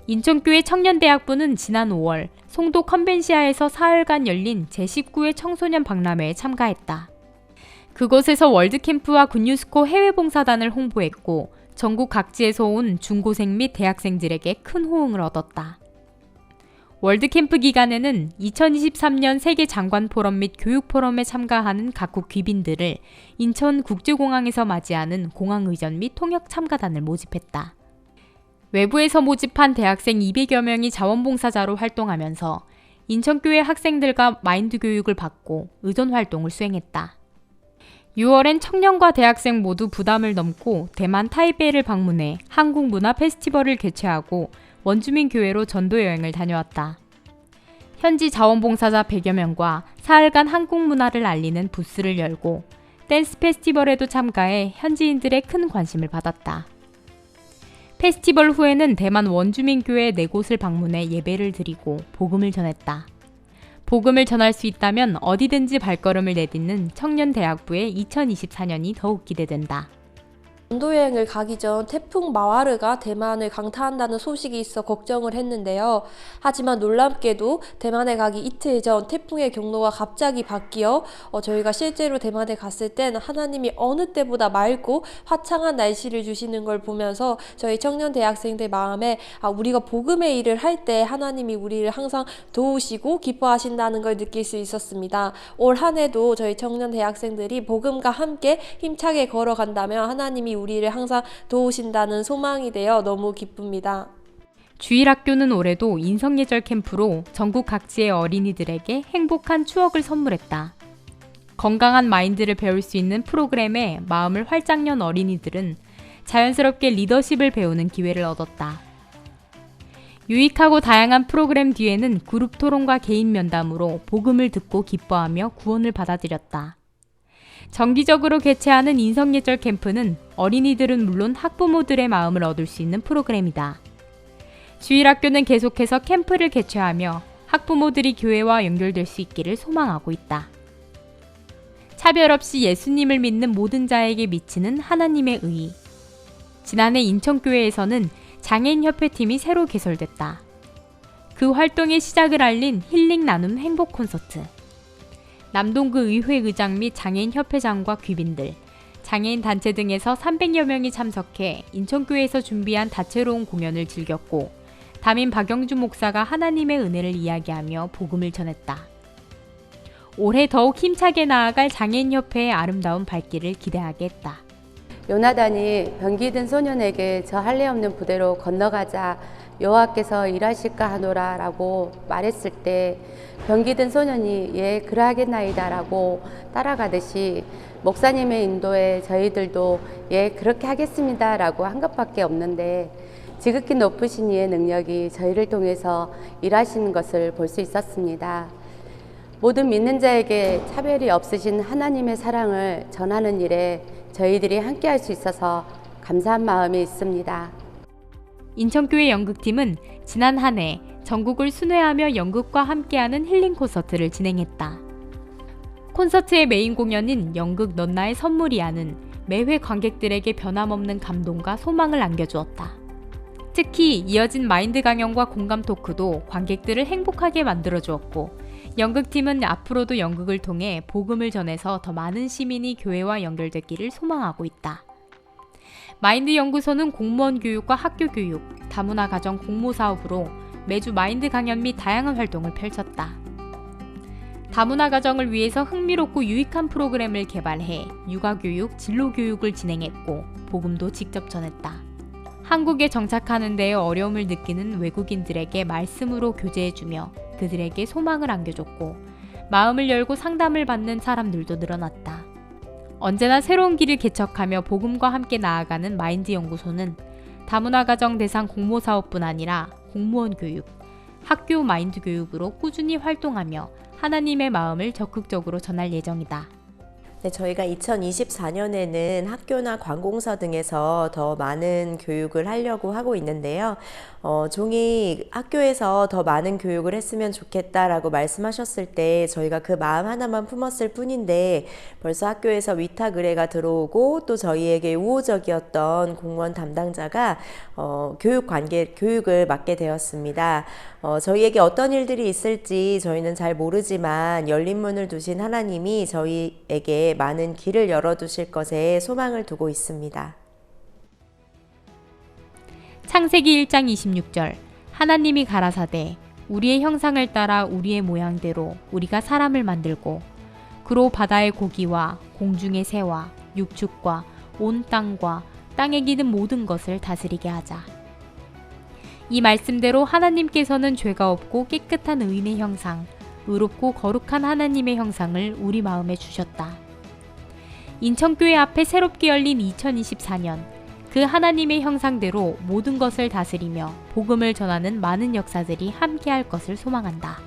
D: 인천교회 청년대학부는 지난 5월 송도 컨벤시아에서 사흘간 열린 제19회 청소년 박람회에 참가했다. 그곳에서 월드캠프와 굿뉴스코 해외봉사단을 홍보했고 전국 각지에서 온 중고생 및 대학생들에게 큰 호응을 얻었다. 월드캠프 기간에는 2023년 세계장관포럼 및 교육포럼에 참가하는 각국 귀빈들을 인천국제공항에서 맞이하는 공항의전 및 통역 참가단을 모집했다. 외부에서 모집한 대학생 200여 명이 자원봉사자로 활동하면서 인천교회 학생들과 마인드 교육을 받고 의전 활동을 수행했다. 6월엔 청년과 대학생 모두 부담을 넘고 대만 타이베이를 방문해 한국 문화 페스티벌을 개최하고 원주민 교회로 전도 여행을 다녀왔다. 현지 자원봉사자 100여 명과 사흘간 한국 문화를 알리는 부스를 열고 댄스 페스티벌에도 참가해 현지인들의 큰 관심을 받았다. 페스티벌 후에는 대만 원주민 교회 4곳을 방문해 예배를 드리고 복음을 전했다. 복음을 전할 수 있다면 어디든지 발걸음을 내딛는 청년대학부의 2024년이 더욱 기대된다.
H: 전도여행을 가기 전 태풍 마와르가 대만을 강타한다는 소식이 있어 걱정을 했는데요. 하지만 놀랍게도 대만에 가기 이틀 전 태풍의 경로가 갑자기 바뀌어 저희가 실제로 대만에 갔을 땐 하나님이 어느 때보다 맑고 화창한 날씨를 주시는 걸 보면서 저희 청년 대학생들 마음에 우리가 복음의 일을 할 때 하나님이 우리를 항상 도우시고 기뻐하신다는 걸 느낄 수 있었습니다. 올 한 해도 저희 청년 대학생들이 복음과 함께 힘차게 걸어간다면 하나님이 우리를 항상 도우신다는 소망이 되어 너무 기쁩니다.
D: 주일학교는 올해도 인성예절 캠프로 전국 각지의 어린이들에게 행복한 추억을 선물했다. 건강한 마인드를 배울 수 있는 프로그램에 마음을 활짝 연 어린이들은 자연스럽게 리더십을 배우는 기회를 얻었다. 유익하고 다양한 프로그램 뒤에는 그룹 토론과 개인 면담으로 복음을 듣고 기뻐하며 구원을 받아들였다. 정기적으로 개최하는 인성예절 캠프는 어린이들은 물론 학부모들의 마음을 얻을 수 있는 프로그램이다. 주일학교는 계속해서 캠프를 개최하며 학부모들이 교회와 연결될 수 있기를 소망하고 있다. 차별 없이 예수님을 믿는 모든 자에게 미치는 하나님의 의. 지난해 인천교회에서는 장애인협회팀이 새로 개설됐다. 그 활동의 시작을 알린 힐링 나눔 행복 콘서트. 남동구 의회 의장 및 장애인 협회장과 귀빈들, 장애인 단체 등에서 300여 명이 참석해 인천교회에서 준비한 다채로운 공연을 즐겼고 담임 박영준 목사가 하나님의 은혜를 이야기하며 복음을 전했다. 올해 더욱 힘차게 나아갈 장애인협회의 아름다운 발길을 기대하게 했다.
I: 요나단이 병기 든 소년에게 저 할례 없는 부대로 건너가자 여호와께서 일하실까 하노라 라고 말했을 때 병기든 소년이 예 그러하겠나이다 라고 따라가듯이 목사님의 인도에 저희들도 예 그렇게 하겠습니다 라고 한 것밖에 없는데 지극히 높으신 이의 능력이 저희를 통해서 일하시는 것을 볼 수 있었습니다. 모든 믿는 자에게 차별이 없으신 하나님의 사랑을 전하는 일에 저희들이 함께 할 수 있어서 감사한 마음이 있습니다.
D: 인천교회 연극팀은 지난 한 해 전국을 순회하며 연극과 함께하는 힐링 콘서트를 진행했다. 콘서트의 메인 공연인 연극 넌 나의 선물이야는 매회 관객들에게 변함없는 감동과 소망을 안겨주었다. 특히 이어진 마인드 강연과 공감 토크도 관객들을 행복하게 만들어주었고 연극팀은 앞으로도 연극을 통해 복음을 전해서 더 많은 시민이 교회와 연결되기를 소망하고 있다. 마인드 연구소는 공무원 교육과 학교 교육, 다문화 가정 공모 사업으로 매주 마인드 강연 및 다양한 활동을 펼쳤다. 다문화 가정을 위해서 흥미롭고 유익한 프로그램을 개발해 육아교육, 진로교육을 진행했고 복음도 직접 전했다. 한국에 정착하는 데에 어려움을 느끼는 외국인들에게 말씀으로 교제해주며 그들에게 소망을 안겨줬고 마음을 열고 상담을 받는 사람들도 늘어났다. 언제나 새로운 길을 개척하며 복음과 함께 나아가는 마인드 연구소는 다문화 가정 대상 공모 사업뿐 아니라 공무원 교육, 학교 마인드 교육으로 꾸준히 활동하며 하나님의 마음을 적극적으로 전할 예정이다.
J: 네, 저희가 2024년에는 학교나 관공서 등에서 더 많은 교육을 하려고 하고 있는데요. 종이 학교에서 더 많은 교육을 했으면 좋겠다라고 말씀하셨을 때 저희가 그 마음 하나만 품었을 뿐인데 벌써 학교에서 위탁 의뢰가 들어오고 또 저희에게 우호적이었던 공무원 담당자가 교육을 맡게 되었습니다. 저희에게 어떤 일들이 있을지 저희는 잘 모르지만 열린 문을 두신 하나님이 저희에게 많은 길을 열어두실 것에 소망을 두고 있습니다.
D: 창세기 1장 26절 하나님이 가라사대 우리의 형상을 따라 우리의 모양대로 우리가 사람을 만들고 그로 바다의 고기와 공중의 새와 육축과 온 땅과 땅에 기는 모든 것을 다스리게 하자. 이 말씀대로 하나님께서는 죄가 없고 깨끗한 의인의 형상, 의롭고 거룩한 하나님의 형상을 우리 마음에 주셨다. 인천교회 앞에 새롭게 열린 2024년, 그 하나님의 형상대로 모든 것을 다스리며 복음을 전하는 많은 역사들이 함께할 것을 소망한다.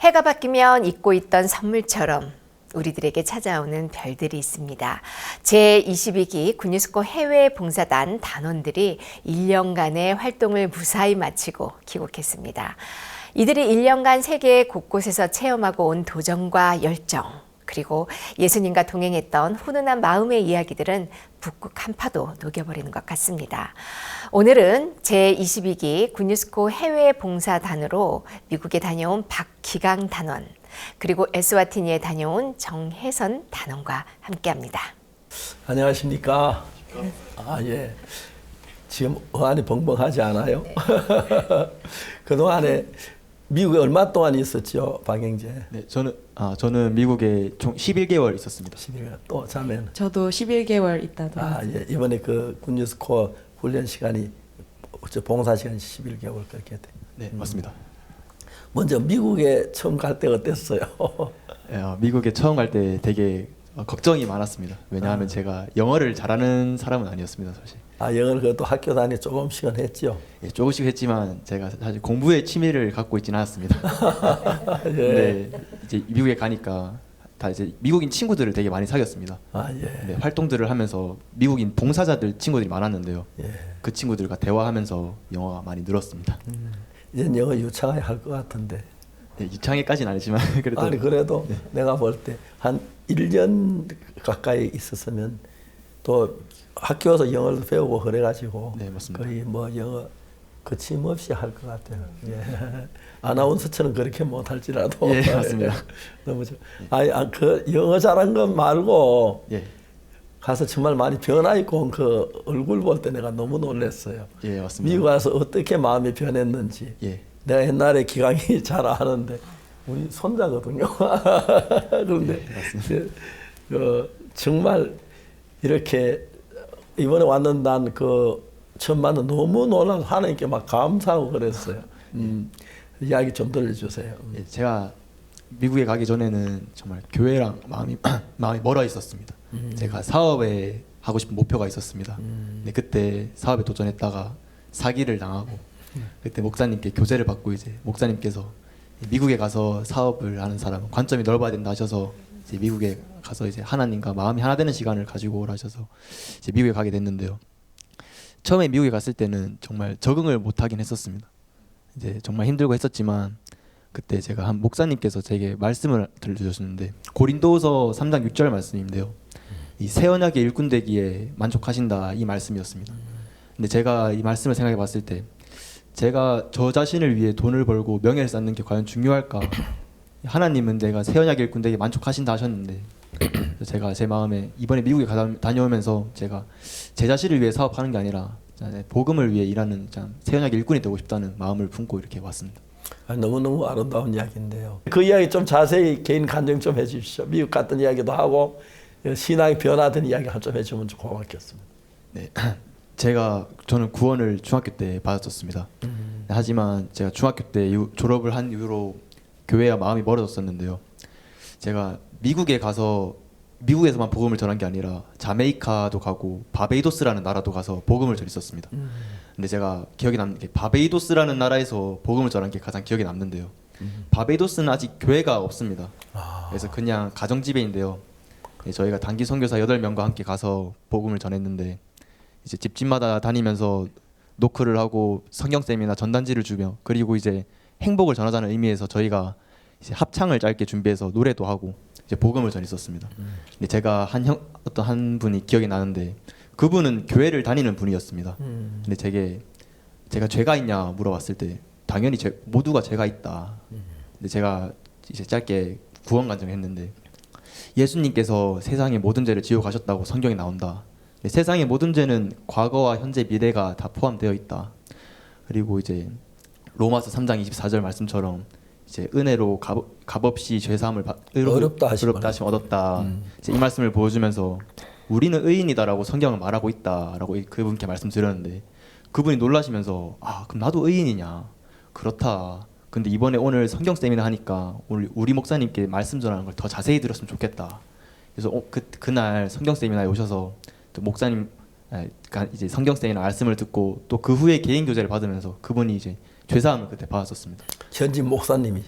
B: 해가 바뀌면 잊고 있던 선물처럼 우리들에게 찾아오는 별들이 있습니다. 제22기 군유스코 해외 봉사단 단원들이 1년간의 활동을 무사히 마치고 귀국했습니다. 이들이 1년간 세계 곳곳에서 체험하고 온 도전과 열정, 그리고 예수님과 동행했던 훈훈한 마음의 이야기들은 북극 한파도 녹여버리는 것 같습니다. 오늘은 제22기 군유스코 해외 봉사단으로 미국에 다녀온 박기강 단원, 그리고 에스와티니에 다녀온 정혜선 단원과 함께합니다.
A: 안녕하십니까? 아, 예. 지금 어안이 벙벙하지 않아요? 그동안에 미국에 얼마 동안 있었죠, 박영재?
K: 네, 저는 미국에 총 11개월 있었습니다.
A: 11개월. 또 자매는?
L: 저도 11개월 있다가
A: 아, 예. 이번에 그 군뉴스 코어 훈련 시간이 봉사 시간이 11개월 그렇게 돼.
K: 네, 맞습니다.
A: 먼저 미국에 처음 갈 때 어땠어요?
K: 미국에 처음 갈 때 되게 걱정이 많았습니다. 왜냐하면 제가 영어를 잘하는 사람은 아니었습니다, 사실.
A: 아, 영어를 그래도 학교 다니 조금씩은 했죠?
K: 예, 조금씩 했지만 제가 사실 공부에 취미를 갖고 있지는 않았습니다.
A: 예.
K: 근데 이제 미국에 가니까 다 이제 미국인 친구들을 되게 많이 사귀었습니다.
A: 아, 예.
K: 네, 활동들을 하면서 미국인 봉사자들 친구들이 많았는데요.
A: 예.
K: 그 친구들과 대화하면서 영어가 많이 늘었습니다.
A: 이젠 영어 유창하게 할 것 같은데.
K: 네, 유창하게까지는 아니지만 그래도.
A: 아니, 그래도
K: 네.
A: 내가 볼 때 한 1년 가까이 있었으면 또 학교 와서 영어를 배우고 그래가지고
K: 네, 맞습니다.
A: 거의 뭐 영어 거침없이 할 것 같아요. 예. 아나운서처럼 그렇게 못할지라도.
K: 예, 맞습니다.
A: 너무 좋. 그 영어 잘한 것 말고
K: 예.
A: 가서 정말 많이 변화 있고 온 그 얼굴 볼 때 내가 너무 놀랐어요.
K: 예, 맞습니다.
A: 미국 와서 어떻게 마음이 변했는지.
K: 예.
A: 내가 옛날에 기강이 잘 아는데 우리 손자거든요. 그런데 정말 이렇게 이번에 왔는 난 그 처음 만나 너무 놀라서 하나님께 막 감사하고 그랬어요. 이야기 좀 들려주세요.
K: 예, 제가 미국에 가기 전에는 정말 교회랑 마음이 멀어 있었습니다. 제가 사업에 하고 싶은 목표가 있었습니다. 근데 그때 사업에 도전했다가 사기를 당하고 그때 목사님께 교제를 받고 이제 목사님께서 미국에 가서 사업을 하는 사람은 관점이 넓어야 된다 하셔서 이제 미국에 가서 이제 하나님과 마음이 하나 되는 시간을 가지고 오라 하셔서 이제 미국에 가게 됐는데요. 처음에 미국에 갔을 때는 정말 적응을 못 하긴 했었습니다. 이제 정말 힘들고 했었지만 그때 제가 한 목사님께서 제게 말씀을 들려주셨는데 고린도서 3장 6절 말씀인데요. 이 새 언약의 일꾼 되기에 만족하신다 이 말씀이었습니다. 근데 제가 이 말씀을 생각해 봤을 때 제가 저 자신을 위해 돈을 벌고 명예를 쌓는 게 과연 중요할까? 하나님은 내가 새 언약의 일꾼 되기에 만족하신다 하셨는데 제가 제 마음에 이번에 미국에 다녀오면서 제가 제 자신을 위해 사업하는 게 아니라 복음을 위해 일하는 새 언약의 일꾼이 되고 싶다는 마음을 품고 이렇게 왔습니다.
A: 너무너무 아름다운 이야기인데요. 그 이야기 좀 자세히 개인 간증 좀 해주시죠. 미국 갔던 이야기도 하고 신앙이 변화된 이야기 좀 해주면 고맙겠습니다.
K: 네, 저는 구원을 중학교 때 받았었습니다. 하지만 제가 중학교 때 졸업을 한 이후로 교회와 마음이 멀어졌었는데요. 제가 미국에 가서 미국에서만 복음을 전한 게 아니라 자메이카도 가고 바베이도스라는 나라도 가서 복음을 전했었습니다. 근데 제가 기억에 남는 게 바베이도스라는 나라에서 복음을 전한 게 가장 기억에 남는데요. 바베이도스는 아직 교회가 없습니다. 그래서 그냥 가정지배인데요. 저희가 단기 선교사 8명과 함께 가서 복음을 전했는데 이제 집집마다 다니면서 노크를 하고 성경 세미나 전단지를 주며 그리고 이제 행복을 전하자는 의미에서 저희가 이제 합창을 짧게 준비해서 노래도 하고 이제 복음을 전했었습니다. 근데 제가 한 분이 기억이 나는데 그분은 교회를 다니는 분이었습니다. 근데 제가 죄가 있냐 물어봤을 때 당연히 모두가 죄가 있다. 근데 제가 이제 짧게 구원 간증을 했는데 예수님께서 세상의 모든 죄를 지고 가셨다고 성경에 나온다. 세상의 모든 죄는 과거와 현재 미래가 다 포함되어 있다. 그리고 이제 로마서 3장 24절 말씀처럼 이제 은혜로 값없이 죄사함을
A: 어렵다
K: 하시면 얻었다. 이제 이 말씀을 보여주면서 우리는 의인이다라고 성경은 말하고 있다라고 그분께 말씀드렸는데 그분이 놀라시면서 그럼 나도 의인이냐? 그렇다. 근데 이번에 오늘 성경 세미나 하니까 오늘 우리 목사님께 말씀 전하는 걸 더 자세히 들었으면 좋겠다. 그래서 그날 성경 세미나에 오셔서 또 목사님 이제 성경 세미나 말씀을 듣고 또 그 후에 개인 교제를 받으면서 그분이 이제 죄사함을 그때 받았었습니다.
A: 현지 목사님이?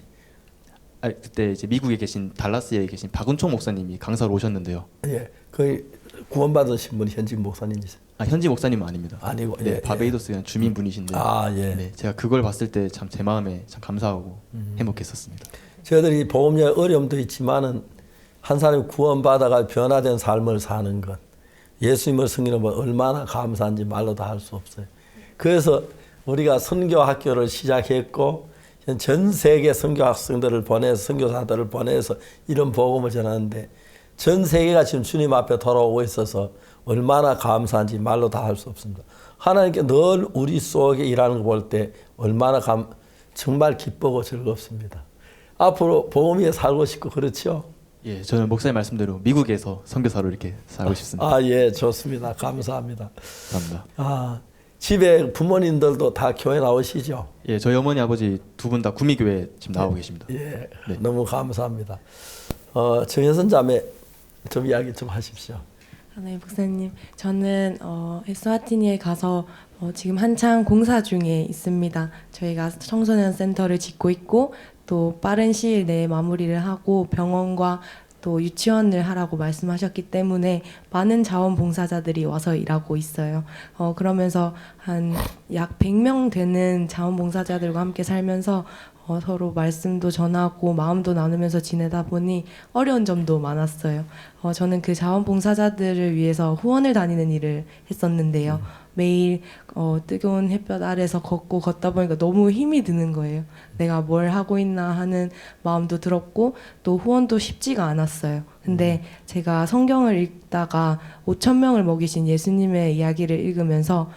K: 그때 이제 미국에 계신 달라스에 계신 박은총 목사님이 강사로 오셨는데요.
A: 예, 거의 구원받으신 분이 현지 목사님이세요?
K: 현지 목사님은 아닙니다.
A: 아니고,
K: 네, 바베이도스 주민 분이신데.
A: 예.
K: 네, 제가 그걸 봤을 때 참 제 마음에 참 감사하고 행복했었습니다.
A: 저희들이 복음의 어려움도 있지만은 한 사람이 구원받아가 변화된 삶을 사는 것, 예수님을 승인하면 얼마나 감사한지 말로 다 할 수 없어요. 그래서 우리가 선교 학교를 시작했고 전 세계 선교 학생들을 보내서 선교사들을 보내서 이런 복음을 전하는데 전 세계가 지금 주님 앞에 돌아오고 있어서 얼마나 감사한지 말로 다 할 수 없습니다. 하나님께 늘 우리 속에 일하는 거 볼 때 얼마나 정말 기쁘고 즐겁습니다. 앞으로 복음 위에 살고 싶고 그렇죠?
K: 예, 저는 목사님 말씀대로 미국에서 선교사로 이렇게 살고 싶습니다.
A: 아, 예, 좋습니다. 감사합니다.
K: 감사합니다.
A: 아, 집에 부모님들도 다 교회 나오시죠?
K: 예, 저희 어머니 아버지 두 분 다 구미교회 지금 나오고 계십니다.
A: 예,
K: 네.
A: 너무 감사합니다. 정혜선 자매 좀 이야기 좀 하십시오.
L: 네, 목사님. 저는 에스와티니에 가서 지금 한창 공사 중에 있습니다. 저희가 청소년 센터를 짓고 있고 또 빠른 시일 내에 마무리를 하고 병원과 또 유치원을 하라고 말씀하셨기 때문에 많은 자원봉사자들이 와서 일하고 있어요. 그러면서 한 약 100명 되는 자원봉사자들과 함께 살면서 서로 말씀도 전하고 마음도 나누면서 지내다 보니 어려운 점도 많았어요. 저는 그 자원봉사자들을 위해서 후원을 다니는 일을 했었는데요. 매일 뜨거운 햇볕 아래서 걷다 보니까 너무 힘이 드는 거예요. 내가 뭘 하고 있나 하는 마음도 들었고 또 후원도 쉽지가 않았어요. 근데 제가 성경을 읽다가 5,000명을 먹이신 예수님의 이야기를 읽으면서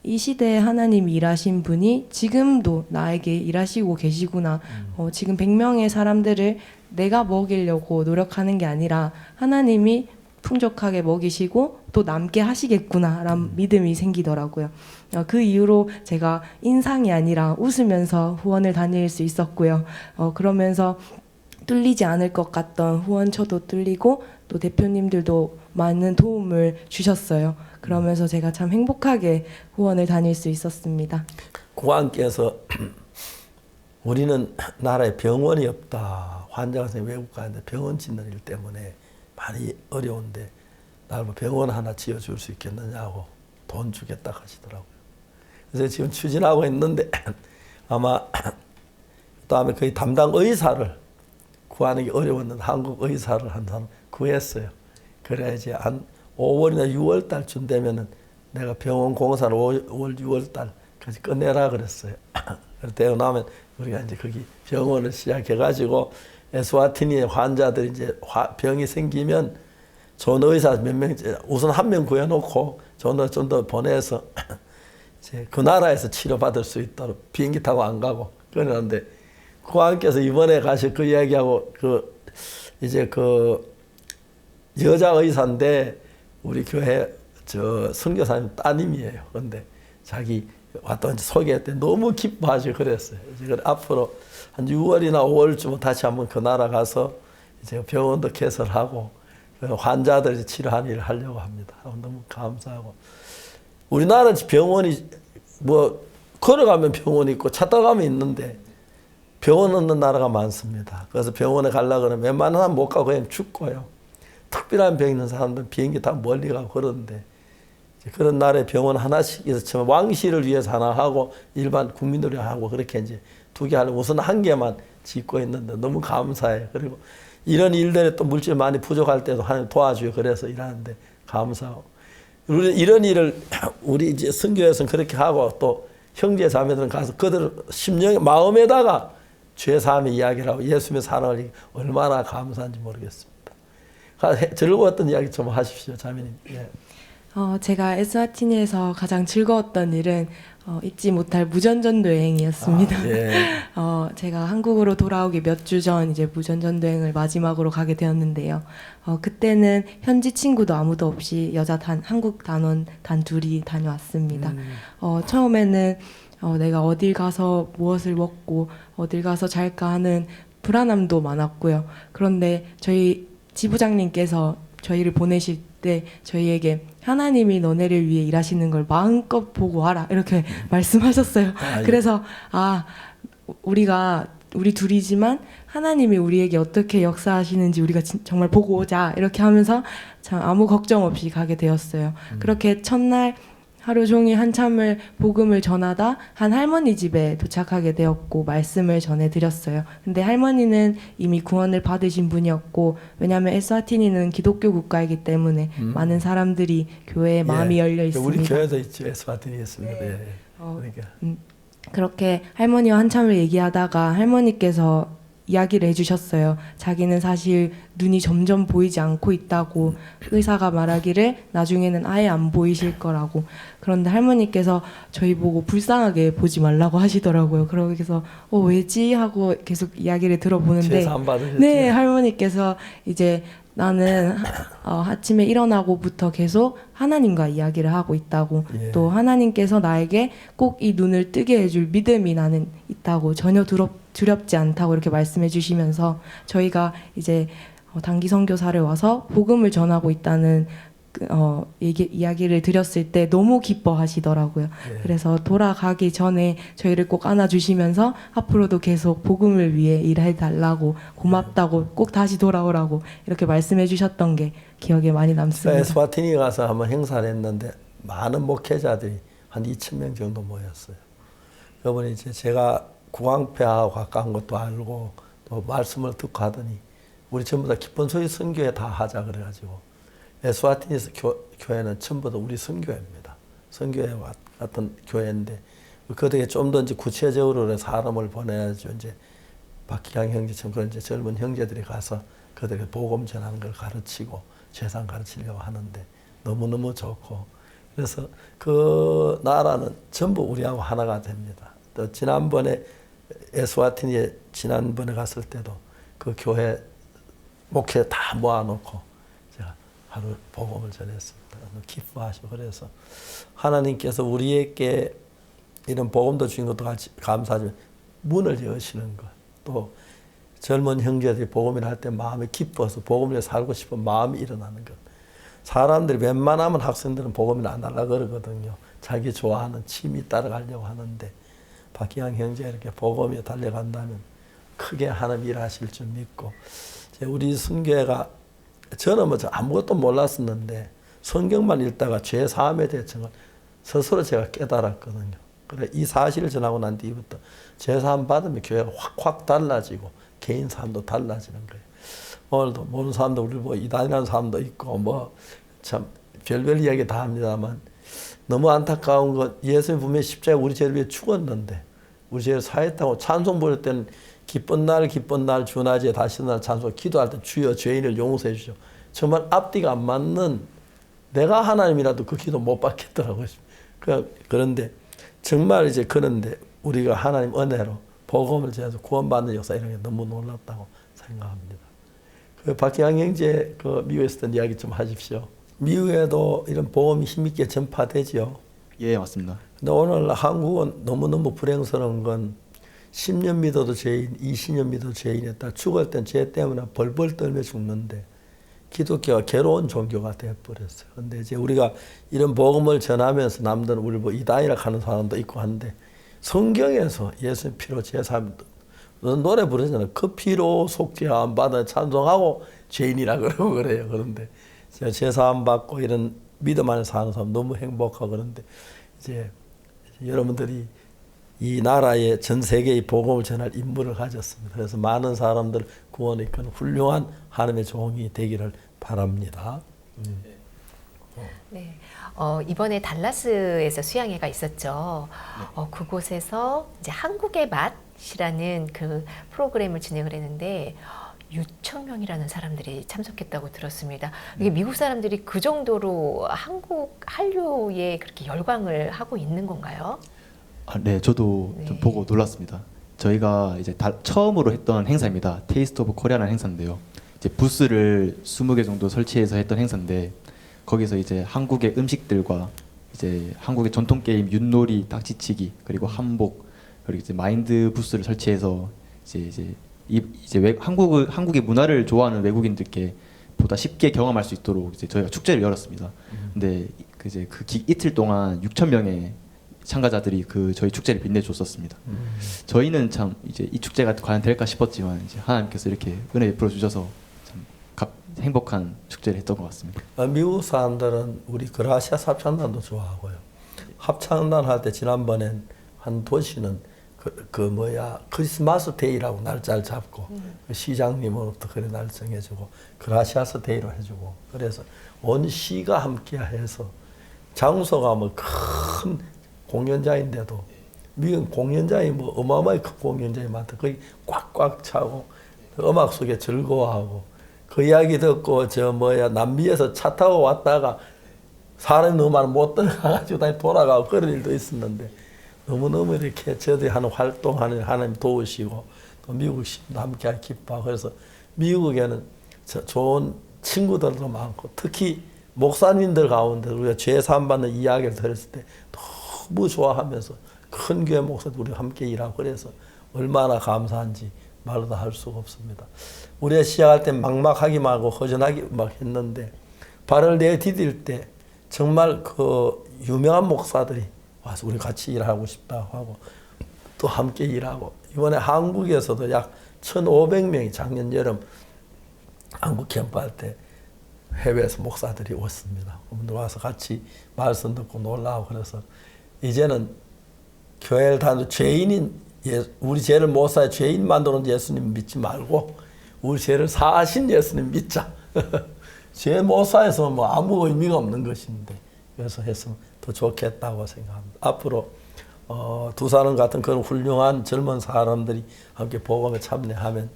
L: 이 시대에 하나님이 일하신 분이 지금도 나에게 일하시고 계시구나. 지금 100명의 사람들을 내가 먹이려고 노력하는 게 아니라 하나님이 풍족하게 먹이시고 또 남게 하시겠구나라는 믿음이 생기더라고요. 그 이후로 제가 인상이 아니라 웃으면서 후원을 다닐 수 있었고요. 그러면서 뚫리지 않을 것 같던 후원처도 뚫리고 또 대표님들도 많은 도움을 주셨어요. 그러면서 제가 참 행복하게 후원을 다닐 수 있었습니다.
A: 고관께서 우리는 나라에 병원이 없다. 환자가 외국 가는데 병원 짓는 일 때문에 많이 어려운데 나를 병원 하나 지어줄 수 있겠느냐고 돈 주겠다 하시더라고요. 그래서 지금 추진하고 있는데 아마 그다음에 거의 담당 의사를 구하는 게 어려웠는데 한국 의사를 한 사람 구했어요. 그래야지 한 5월이나 6월 달쯤 되면은 내가 병원 공사를 5월, 6월 달까지 끝내라 그랬어요. 그래서 되고 나면 우리가 이제 거기 병원을 시작해가지고 에스와티니의 환자들이 이제 병이 생기면 좋은 의사 몇 명, 우선 한 명 구해놓고 좋은 의사 좀 더 보내서 이제 그 나라에서 치료받을 수 있도록 비행기 타고 안 가고 그러는데 고관께서 이번에 가서 그 이야기하고 이제 여자 의사인데 우리 교회 선교사님 따님이에요. 그런데 자기 왔다 소개할 때 너무 기뻐하시고 그랬어요. 이제 앞으로 한 6월이나 5월쯤 다시 한번 그 나라 가서 이제 병원도 개설하고 환자들 치료하는 일을 하려고 합니다. 너무 감사하고 우리나라 병원이 뭐 걸어가면 병원이 있고 차 타고 가면 있는데 병원 없는 나라가 많습니다. 그래서 병원에 가려고 그러면 웬만한 사람 못 가고 그냥 죽고요. 특별한 병 있는 사람들은 비행기 타고 멀리 가고 그러는데 그런 나라에 병원 하나씩 있어서 왕실을 위해서 하나 하고 일반 국민들이 하고 그렇게 이제 두 개 하려고 우선 한 개만 짓고 있는데 너무 감사해요. 그리고 이런 일들에 또 물질 많이 부족할 때도 하나님 도와줘요. 그래서 일하는데 감사하고 우리 이런 일을 우리 이제 선교에서는 그렇게 하고 또 형제 자매들은 가서 그들 심령의 마음에다가 죄 사함의 이야기를 하고 예수님의 사랑을 얼마나 감사한지 모르겠습니다. 즐거웠던 이야기 좀 하십시오, 자매님. 예.
L: 제가 에스와티니에서 가장 즐거웠던 일은 잊지 못할 무전전도 여행이었습니다.
A: 예.
L: 제가 한국으로 돌아오기 몇 주 전 이제 무전전도 여행을 마지막으로 가게 되었는데요. 그때는 현지 친구도 아무도 없이 여자 한국 단원 단 둘이 다녀왔습니다. 처음에는 내가 어딜 가서 무엇을 먹고 어딜 가서 잘까 하는 불안함도 많았고요. 그런데 저희 지부장님께서 저희를 보내실 때 저희에게 하나님이 너네를 위해 일하시는 걸 마음껏 보고 와라 이렇게 말씀하셨어요. 그래서 우리 둘이지만 하나님이 우리에게 어떻게 역사하시는지 우리가 정말 보고 오자 이렇게 하면서 참 아무 걱정 없이 가게 되었어요. 그렇게 첫날 하루 종일 한참을 복음을 전하다 한 할머니 집에 도착하게 되었고 말씀을 전해드렸어요. 근데 할머니는 이미 구원을 받으신 분이었고 왜냐하면 에스와티니는 기독교 국가이기 때문에 많은 사람들이 교회에 마음이 열려 있습니다.
A: 우리 교회도 있죠. 에스와티니 있습니다. 네. 그러니까.
L: 그렇게 할머니와 한참을 얘기하다가 할머니께서 이야기를 해주셨어요. 자기는 사실 눈이 점점 보이지 않고 있다고 의사가 말하기를 나중에는 아예 안 보이실 거라고. 그런데 할머니께서 저희 보고 불쌍하게 보지 말라고 하시더라고요. 그래서 왜지 하고 계속 이야기를 들어보는데
A: 제사 안 받으셨지?
L: 네, 할머니께서 이제 나는 아침에 일어나고부터 계속 하나님과 이야기를 하고 있다고.
A: 예.
L: 또 하나님께서 나에게 꼭 이 눈을 뜨게 해줄 믿음이 나는 있다고, 전혀 두렵지 않다고 이렇게 말씀해 주시면서 저희가 이제 단기 선교사를 와서 복음을 전하고 있다는 이야기를 드렸을 때 너무 기뻐하시더라고요.
A: 예.
L: 그래서 돌아가기 전에 저희를 꼭 안아주시면서 앞으로도 계속 복음을 위해 일해달라고, 고맙다고, 꼭 다시 돌아오라고 이렇게 말씀해 주셨던 게 기억에 많이 남습니다.
A: 에스와티니 가서 한번 행사를 했는데 많은 목회자들이 한 2,000명 정도 모였어요. 그분이 이제 제가 구광패하고 가까운 것도 알고 또 말씀을 듣고 하더니 우리 전부 다 기쁜 소식 선교회 다 하자 그래가지고 에스와티니 교회는 전부 다 우리 선교회입니다. 선교회 같은 교회인데 그들에게 좀 더 이제 구체적으로 사람을 보내야죠. 이제 박기강 형제처럼 그런 이제 젊은 형제들이 가서 그들에게 복음 전하는 걸 가르치고 재산 가르치려고 하는데 너무너무 좋고, 그래서 그 나라는 전부 우리하고 하나가 됩니다. 또 지난번에 에스와티니에 지난번에 갔을 때도 그 교회 목회 다 모아놓고 제가 하루 복음을 전했습니다. 기뻐하시고, 그래서 하나님께서 우리에게 이런 복음도 주신 것도 같이 감사하지만 문을 여시는 것, 또 젊은 형제들이 복음을 할 때 마음이 기뻐서 복음을 살고 싶은 마음이 일어나는 것. 사람들이 웬만하면 학생들은 복음을 안 하려고 그러거든요. 자기 좋아하는 취미 따라가려고 하는데 박기양 형제가 이렇게 복음에 달려간다면 크게 하나님 일하실 줄 믿고, 우리 순교회가 저는 뭐 아무것도 몰랐었는데 성경만 읽다가 죄 사함의 대청을 스스로 제가 깨달았거든요. 그래 이 사실을 전하고 난 뒤부터 죄 사함 받으면 교회가 확 달라지고 개인 삶도 달라지는 거예요. 오늘도 모르는 사람도 우리 뭐 이단이라는 사람도 있고 뭐 참 별별 이야기 다 합니다만 너무 안타까운 건 예수님 분명히 십자가에 우리 죄를 위해 죽었는데 우리 죄를 사했다고 찬송 부를 때는 기쁜 날 주낮에 다시 날 찬송 기도할 때 주여 죄인을 용서해 주시오. 정말 앞뒤가 안 맞는, 내가 하나님이라도 그 기도 못 받겠더라고요. 그런데 정말 이제 그런데 우리가 하나님 은혜로 복음을 전해서 구원받는 역사 이런 게 너무 놀랍다고 생각합니다. 그 박기양 형제 그 미국에 있었던 이야기 좀 하십시오. 미국에도 이런 복음이 힘있게 전파되지요.
K: 예, 맞습니다.
A: 근데 오늘 한국은 너무너무 불행스러운 건 10년 믿어도 죄인, 20년 믿어도 죄인이었다. 죽을 땐 죄 때문에 벌벌 떨며 죽는데 기독교가 괴로운 종교가 되어버렸어요. 근데 이제 우리가 이런 복음을 전하면서 남들은 우리 뭐 이단이라 하는 사람도 있고 한데 성경에서 예수님 피로 제사함 노래 부르잖아요. 그 피로 속죄함 받아 찬송하고 죄인이라 그러고 그래요. 그런데 제가 제사함 받고 이런 믿음 안에 사는 사람 너무 행복하고, 그런데 이제 여러분들이 이 나라의 전 세계의 복음을 전할 임무를 가졌습니다. 그래서 많은 사람들 구원을 이끄는 훌륭한 하나님의 종이 되기를 바랍니다.
B: 네. 이번에 달라스에서 수양회가 있었죠. 그곳에서 이제 한국의 맛이라는 그 프로그램을 진행을 했는데 6천 명이라는 사람들이 참석했다고 들었습니다. 이게 미국 사람들이 그 정도로 한국 한류에 그렇게 열광을 하고 있는 건가요?
K: 네, 저도 좀 보고 놀랐습니다. 저희가 이제 처음으로 했던 행사입니다. 테이스트 오브 코리아라는 행사인데요. 이제 부스를 20개 정도 설치해서 했던 행사인데 거기서 이제 한국의 음식들과 이제 한국의 전통 게임 윷놀이, 딱지치기, 그리고 한복, 그리고 이제 마인드 부스를 설치해서 이제 한국의 문화를 좋아하는 외국인들께 보다 쉽게 경험할 수 있도록 이제 저희가 축제를 열었습니다. 근데 이제 이틀 동안 6천 명의 참가자들이 저희 축제를 빛내줬었습니다. 저희는 참 이제 이 축제가 과연 될까 싶었지만 이제 하나님께서 이렇게 은혜 베풀어 주셔서 참 행복한 축제를 했던 것 같습니다.
A: 미국 사람들은 우리 그라시아 합창단도 좋아하고요. 합창단 할 때 지난번엔 한 도시는 크리스마스 데이라고 날짜를 잡고 시장님으로부터 그래 날 정해주고 그라시아스 데이로 해주고, 그래서 온 시가 함께 해서 장소가 뭐 큰 공연장인데도 미국 공연장이 뭐 어마어마하게 큰 공연장이 많다. 거기 꽉꽉 차고 음악 속에 즐거워하고 그 이야기 듣고 남미에서 차 타고 왔다가 사람이 너무 많아 못 들어가가지고 다시 돌아가고 그런 일도 있었는데 너무너무 이렇게 저들이 하는 활동하는 하나님 도우시고 또 미국 시민도 함께 기뻐하고 그래서 미국에는 좋은 친구들도 많고 특히 목사님들 가운데 우리가 죄 사함받는 이야기를 들었을 때 너무 좋아하면서 큰 교회 목사들 우리가 함께 일하고 그래서 얼마나 감사한지 말로도 할 수가 없습니다. 우리가 시작할 때 막막하기만 하고 허전하기 막 했는데 발을 내디딜 때 정말 그 유명한 목사들이 와서 우리 같이 일하고 싶다고 하고 또 함께 일하고 이번에 한국에서도 약 1,500명이 작년 여름 한국 캠프할 때 해외에서 목사들이 왔습니다. 그분들 와서 같이 말씀 듣고 놀라고 그래서 이제는 교회를 다니는 죄인인 우리 죄를 못 사해 죄인 만드는 예수님 믿지 말고 우리 죄를 사하신 예수님 믿자. 죄 못 사해서 뭐 아무 의미가 없는 것인데 그래서 했으면 더 좋겠다고 생각합니다. 앞으로 두사람 같은 그런 훌륭한 젊은 사람들이 함께 복음에 참여하면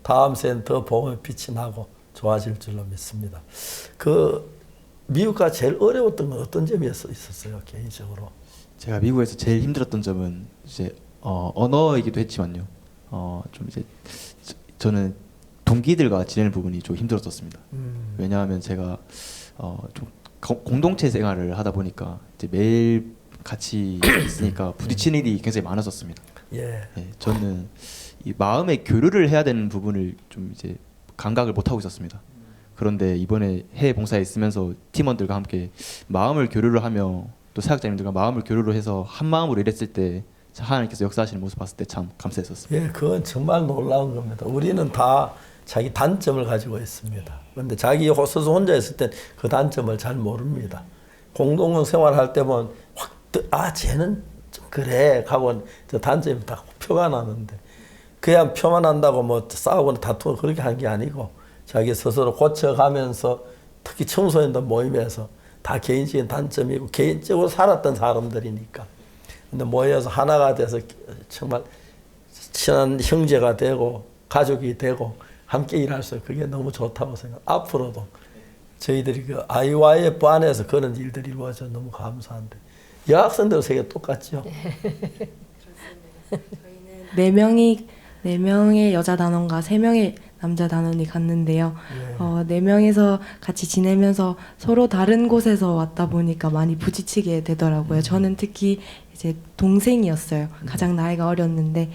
A: 다음 세는 더 복음의 빛이 나고 좋아질 줄로 믿습니다. 그 미국가 제일 어려웠던 건 어떤 점이 있었어요, 개인적으로?
K: 제가 미국에서 제일 힘들었던 점은 이제 언어이기도 했지만요. 좀 이제 저는 동기들과 지내는 부분이 좀 힘들었었습니다. 왜냐하면 제가 좀 공동체 생활을 하다 보니까 이제 매일 같이 있으니까 부딪히는 일이 굉장히 많았었습니다.
A: 예.
K: 예, 저는 이 마음의 교류를 해야 되는 부분을 좀 이제 감각을 못 하고 있었습니다. 그런데 이번에 해외 봉사에 있으면서 팀원들과 함께 마음을 교류를 하며 또 사역자님들과 마음을 교류를 해서 한 마음으로 일했을 때 하나님께서 역사하시는 모습 봤을 때 참 감사했었습니다.
A: 예, 그건 정말 놀라운 겁니다. 우리는 다 자기 단점을 가지고 있습니다. 그런데 자기 스스로 혼자 있을 땐 그 단점을 잘 모릅니다. 공동 생활할 때 보면 쟤는 좀 그래 하고 저 단점이 다 표가 나는데 그냥 표만 난다고 뭐 싸우거나 다투고 그렇게 하는 게 아니고 자기 스스로 고쳐가면서 특히 청소년들 모임에서 다 개인적인 단점이고 개인적으로 살았던 사람들이니까 근데 모여서 하나가 돼서 정말 친한 형제가 되고 가족이 되고 함께 일할 수 있고 그게 너무 좋다고 생각합니다. 앞으로도 저희들이 그 IYF 안에서 그런 일들이 이루어져 너무 감사한데 여학생들 세계 똑같죠?
L: 저희는 4명의 여자 단원과 3명의 남자 단원이 갔는데요.
A: 예.
L: 4명에서 같이 지내면서 서로 다른 곳에서 왔다 보니까 많이 부딪히게 되더라고요. 저는 특히 이제 동생이었어요. 가장 나이가 어렸는데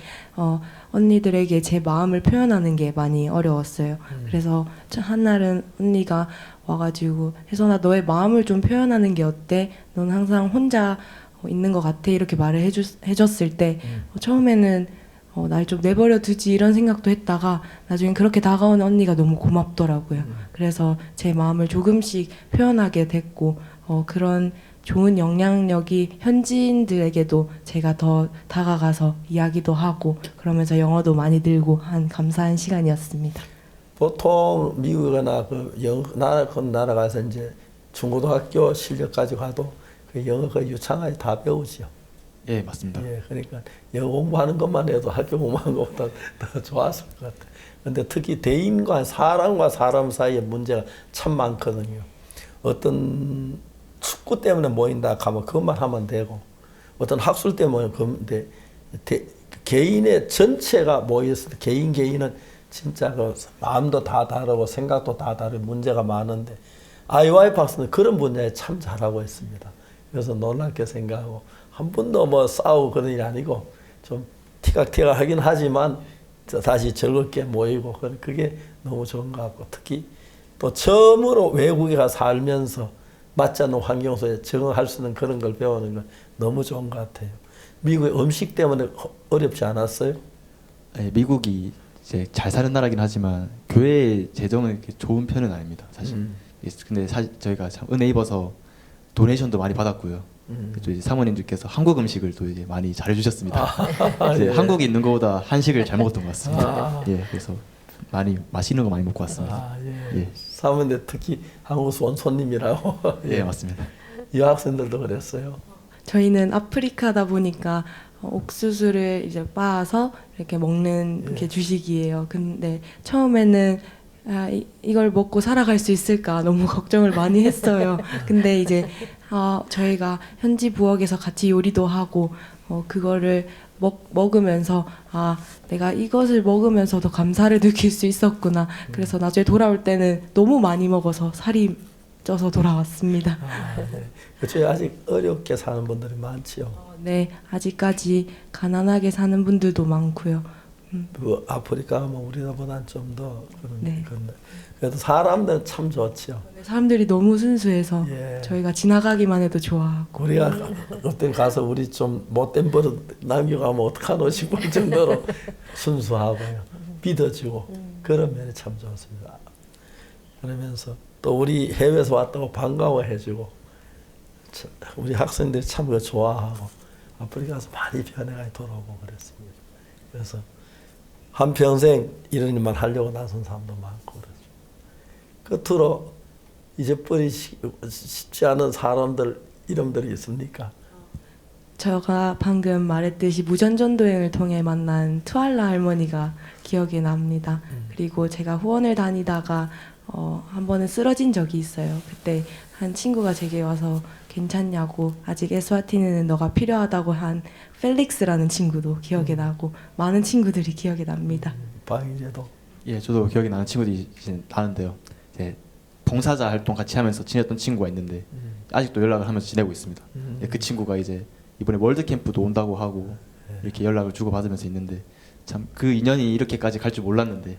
L: 언니들에게 제 마음을 표현하는 게 많이 어려웠어요. 그래서 한날은 언니가 와가지고 혜선아 너의 마음을 좀 표현하는 게 어때? 넌 항상 혼자 있는 것 같아 이렇게 말을 해줬을 때 처음에는 날 좀 내버려 두지 이런 생각도 했다가 나중에 그렇게 다가온 언니가 너무 고맙더라고요. 그래서 제 마음을 조금씩 표현하게 됐고 그런 좋은 영향력이 현지인들에게도 제가 더 다가가서 이야기도 하고 그러면서 영어도 많이 늘고 한 감사한 시간이었습니다.
A: 보통 미국이나 나라 가서 이제 중고등학교 실력까지 가도 그 영어 그 유창하게 다 배우죠.
K: 예, 맞습니다.
A: 예, 그러니까 영어 공부하는 것만 해도 학교 공부하는 것보다 더 좋았을 것 같아요. 근데 특히 대인과 사람과 사람 사이의 문제가 참 많거든요. 어떤 축구 때문에 모인다 하면 그것만 하면 되고 어떤 학술 때문에 근데 개인의 전체가 모였을 때 개인은 진짜 그 마음도 다 다르고 생각도 다 다르고 문제가 많은데 IYF 박사는 그런 분야에 참 잘하고 있습니다. 그래서 놀랍게 생각하고 한 번도 뭐 싸우고 그런 일이 아니고 좀 티각티각 하긴 하지만 다시 즐겁게 모이고 그게 너무 좋은 것 같고 특히 또 처음으로 외국에 가서 살면서 맞지 않는 환경 속에 적응할 수 있는 그런 걸 배우는 건 너무 좋은 것 같아요. 미국의 음식 때문에 어렵지 않았어요?
K: 네, 미국이 이제 잘 사는 나라긴 하지만 교회 재정은 이렇게 좋은 편은 아닙니다, 사실. 근데 저희가 참 은혜 입어서 도네이션도 많이 받았고요. 또 이제 사모님들께서 한국 음식을 또 이제 많이 잘해주셨습니다. 이제
A: 예.
K: 한국에 있는 것보다 한식을 잘 먹었던 것 같습니다. 예, 그래서 많이 맛있는 거 많이 먹고 왔습니다.
A: 예. 사모님 특히 한국에서 온 손님이라고.
K: 예, 맞습니다.
A: 여학생들도 그랬어요.
L: 저희는 아프리카다 보니까 옥수수를 이제 빻아서 이렇게 먹는 이렇게 주식이에요. 근데 처음에는 이걸 먹고 살아갈 수 있을까 너무 걱정을 많이 했어요. 근데 이제 저희가 현지 부엌에서 같이 요리도 하고 그거를 먹으면서 내가 이것을 먹으면서도 감사를 느낄 수 있었구나. 그래서 나중에 돌아올 때는 너무 많이 먹어서 살이 쪄서 돌아왔습니다.
A: 네. 그렇죠. 아직 어렵게 사는 분들이 많지요.
L: 네, 아직까지 가난하게 사는 분들도 많고요.
A: 그 아프리카 뭐 우리나라보다는 좀 더 그런
L: 네.
A: 건데 그래도 사람들은 참 좋지요.
L: 사람들이 너무 순수해서
A: 예.
L: 저희가 지나가기만 해도 좋아하고.
A: 우리가 그때 가서 우리 좀 못된 버릇 남겨가면 어떡하노 싶을 정도로 순수하고요. 믿어주고 그런 면이 참 좋습니다. 그러면서 또 우리 해외에서 왔다고 반가워해주고 우리 학생들이 참 그거 좋아하고 아프리카 가서 많이 변해가 돌아오고 그랬습니다. 그래서 한평생 이런 일만 하려고 나선 사람도 많고 그렇죠. 끝으로 잊어버리기 쉽지 않은 사람들 이름들이 있습니까?
L: 제가 방금 말했듯이 무전전도행을 통해 만난 투알라 할머니가 기억이 납니다. 그리고 제가 후원을 다니다가 한 번은 쓰러진 적이 있어요. 그때 한 친구가 제게 와서 괜찮냐고, 아직 에스와티니는 너가 필요하다고 한 펠릭스라는 친구도 기억이 나고 많은 친구들이 기억이 납니다.
A: 방일에도?
K: 예, 저도 기억이 나는 친구들이 나는데요. 이제 봉사자 활동 같이 하면서 지냈던 친구가 있는데 아직도 연락을 하면서 지내고 있습니다. 예, 그 친구가 이제 이번에 월드 캠프도 온다고 하고 이렇게 연락을 주고 받으면서 있는데 참 그 인연이 이렇게까지 갈 줄 몰랐는데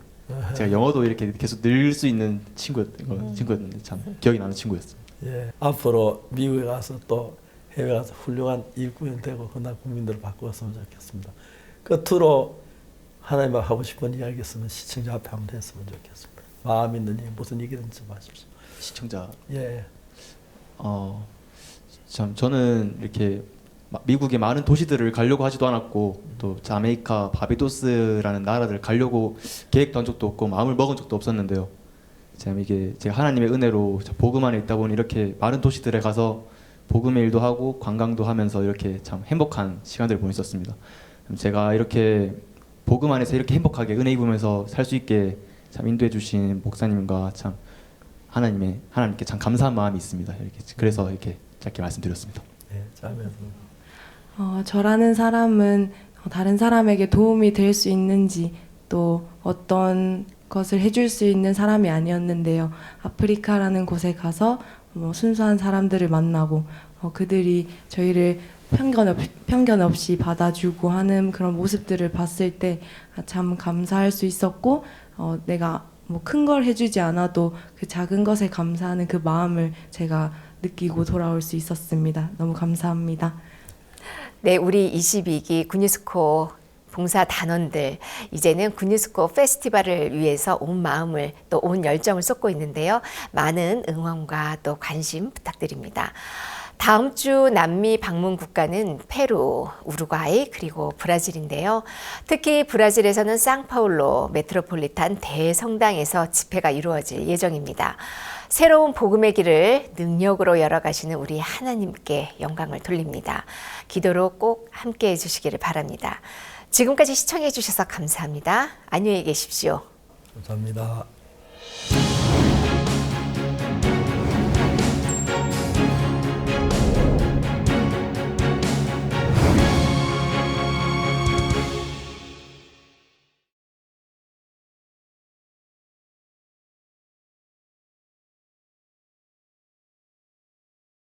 K: 제가 영어도 이렇게 계속 늘 수 있는 친구였는데 참 기억이 나는 친구였습니다.
A: 예, 앞으로 미국에 가서 또 해외 가서 훌륭한 일꾼이 되고 그날 국민들을 바꾸었으면 좋겠습니다. 끝으로 하나님과 하고 싶은 이야기 있으면 시청자 앞에 한번 했으면 좋겠습니다. 마음 있는 얘기 무슨 얘기든지 하십시오.
K: 시청자.
A: 예.
K: 참 저는 이렇게 미국의 많은 도시들을 가려고 하지도 않았고 또 자메이카, 바비도스라는 나라를 가려고 계획도 한 적도 없고 마음을 먹은 적도 없었는데요. 참 이게 제가 하나님의 은혜로 복음 안에 있다 보니 이렇게 많은 도시들에 가서 복음의 일도 하고 관광도 하면서 이렇게 참 행복한 시간들을 보냈었습니다. 제가 이렇게 복음 안에서 이렇게 행복하게 은혜 입으면서 살 수 있게 참 인도해 주신 목사님과 참 하나님께 참 감사한 마음이 있습니다. 이렇게 그래서 이렇게 짧게 말씀드렸습니다.
A: 네,
L: 저라는 사람은 다른 사람에게 도움이 될 수 있는지 또 어떤 것을 해줄 수 있는 사람이 아니었는데요. 아프리카라는 곳에 가서 순수한 사람들을 만나고 그들이 저희를 편견 없이 받아주고 하는 그런 모습들을 봤을 때 참 감사할 수 있었고 내가 큰 걸 해주지 않아도 그 작은 것에 감사하는 그 마음을 제가 느끼고 돌아올 수 있었습니다. 너무 감사합니다.
B: 네, 우리 22기 군유스코 봉사 단원들 이제는 군유스코 페스티벌을 위해서 온 마음을 또 온 열정을 쏟고 있는데요. 많은 응원과 또 관심 부탁드립니다. 다음 주 남미 방문 국가는 페루, 우루과이 그리고 브라질인데요. 특히 브라질에서는 상파울로 메트로폴리탄 대성당에서 집회가 이루어질 예정입니다. 새로운 복음의 길을 능력으로 열어가시는 우리 하나님께 영광을 돌립니다. 기도로 꼭 함께해 주시기를 바랍니다. 지금까지 시청해 주셔서 감사합니다. 안녕히 계십시오.
A: 감사합니다.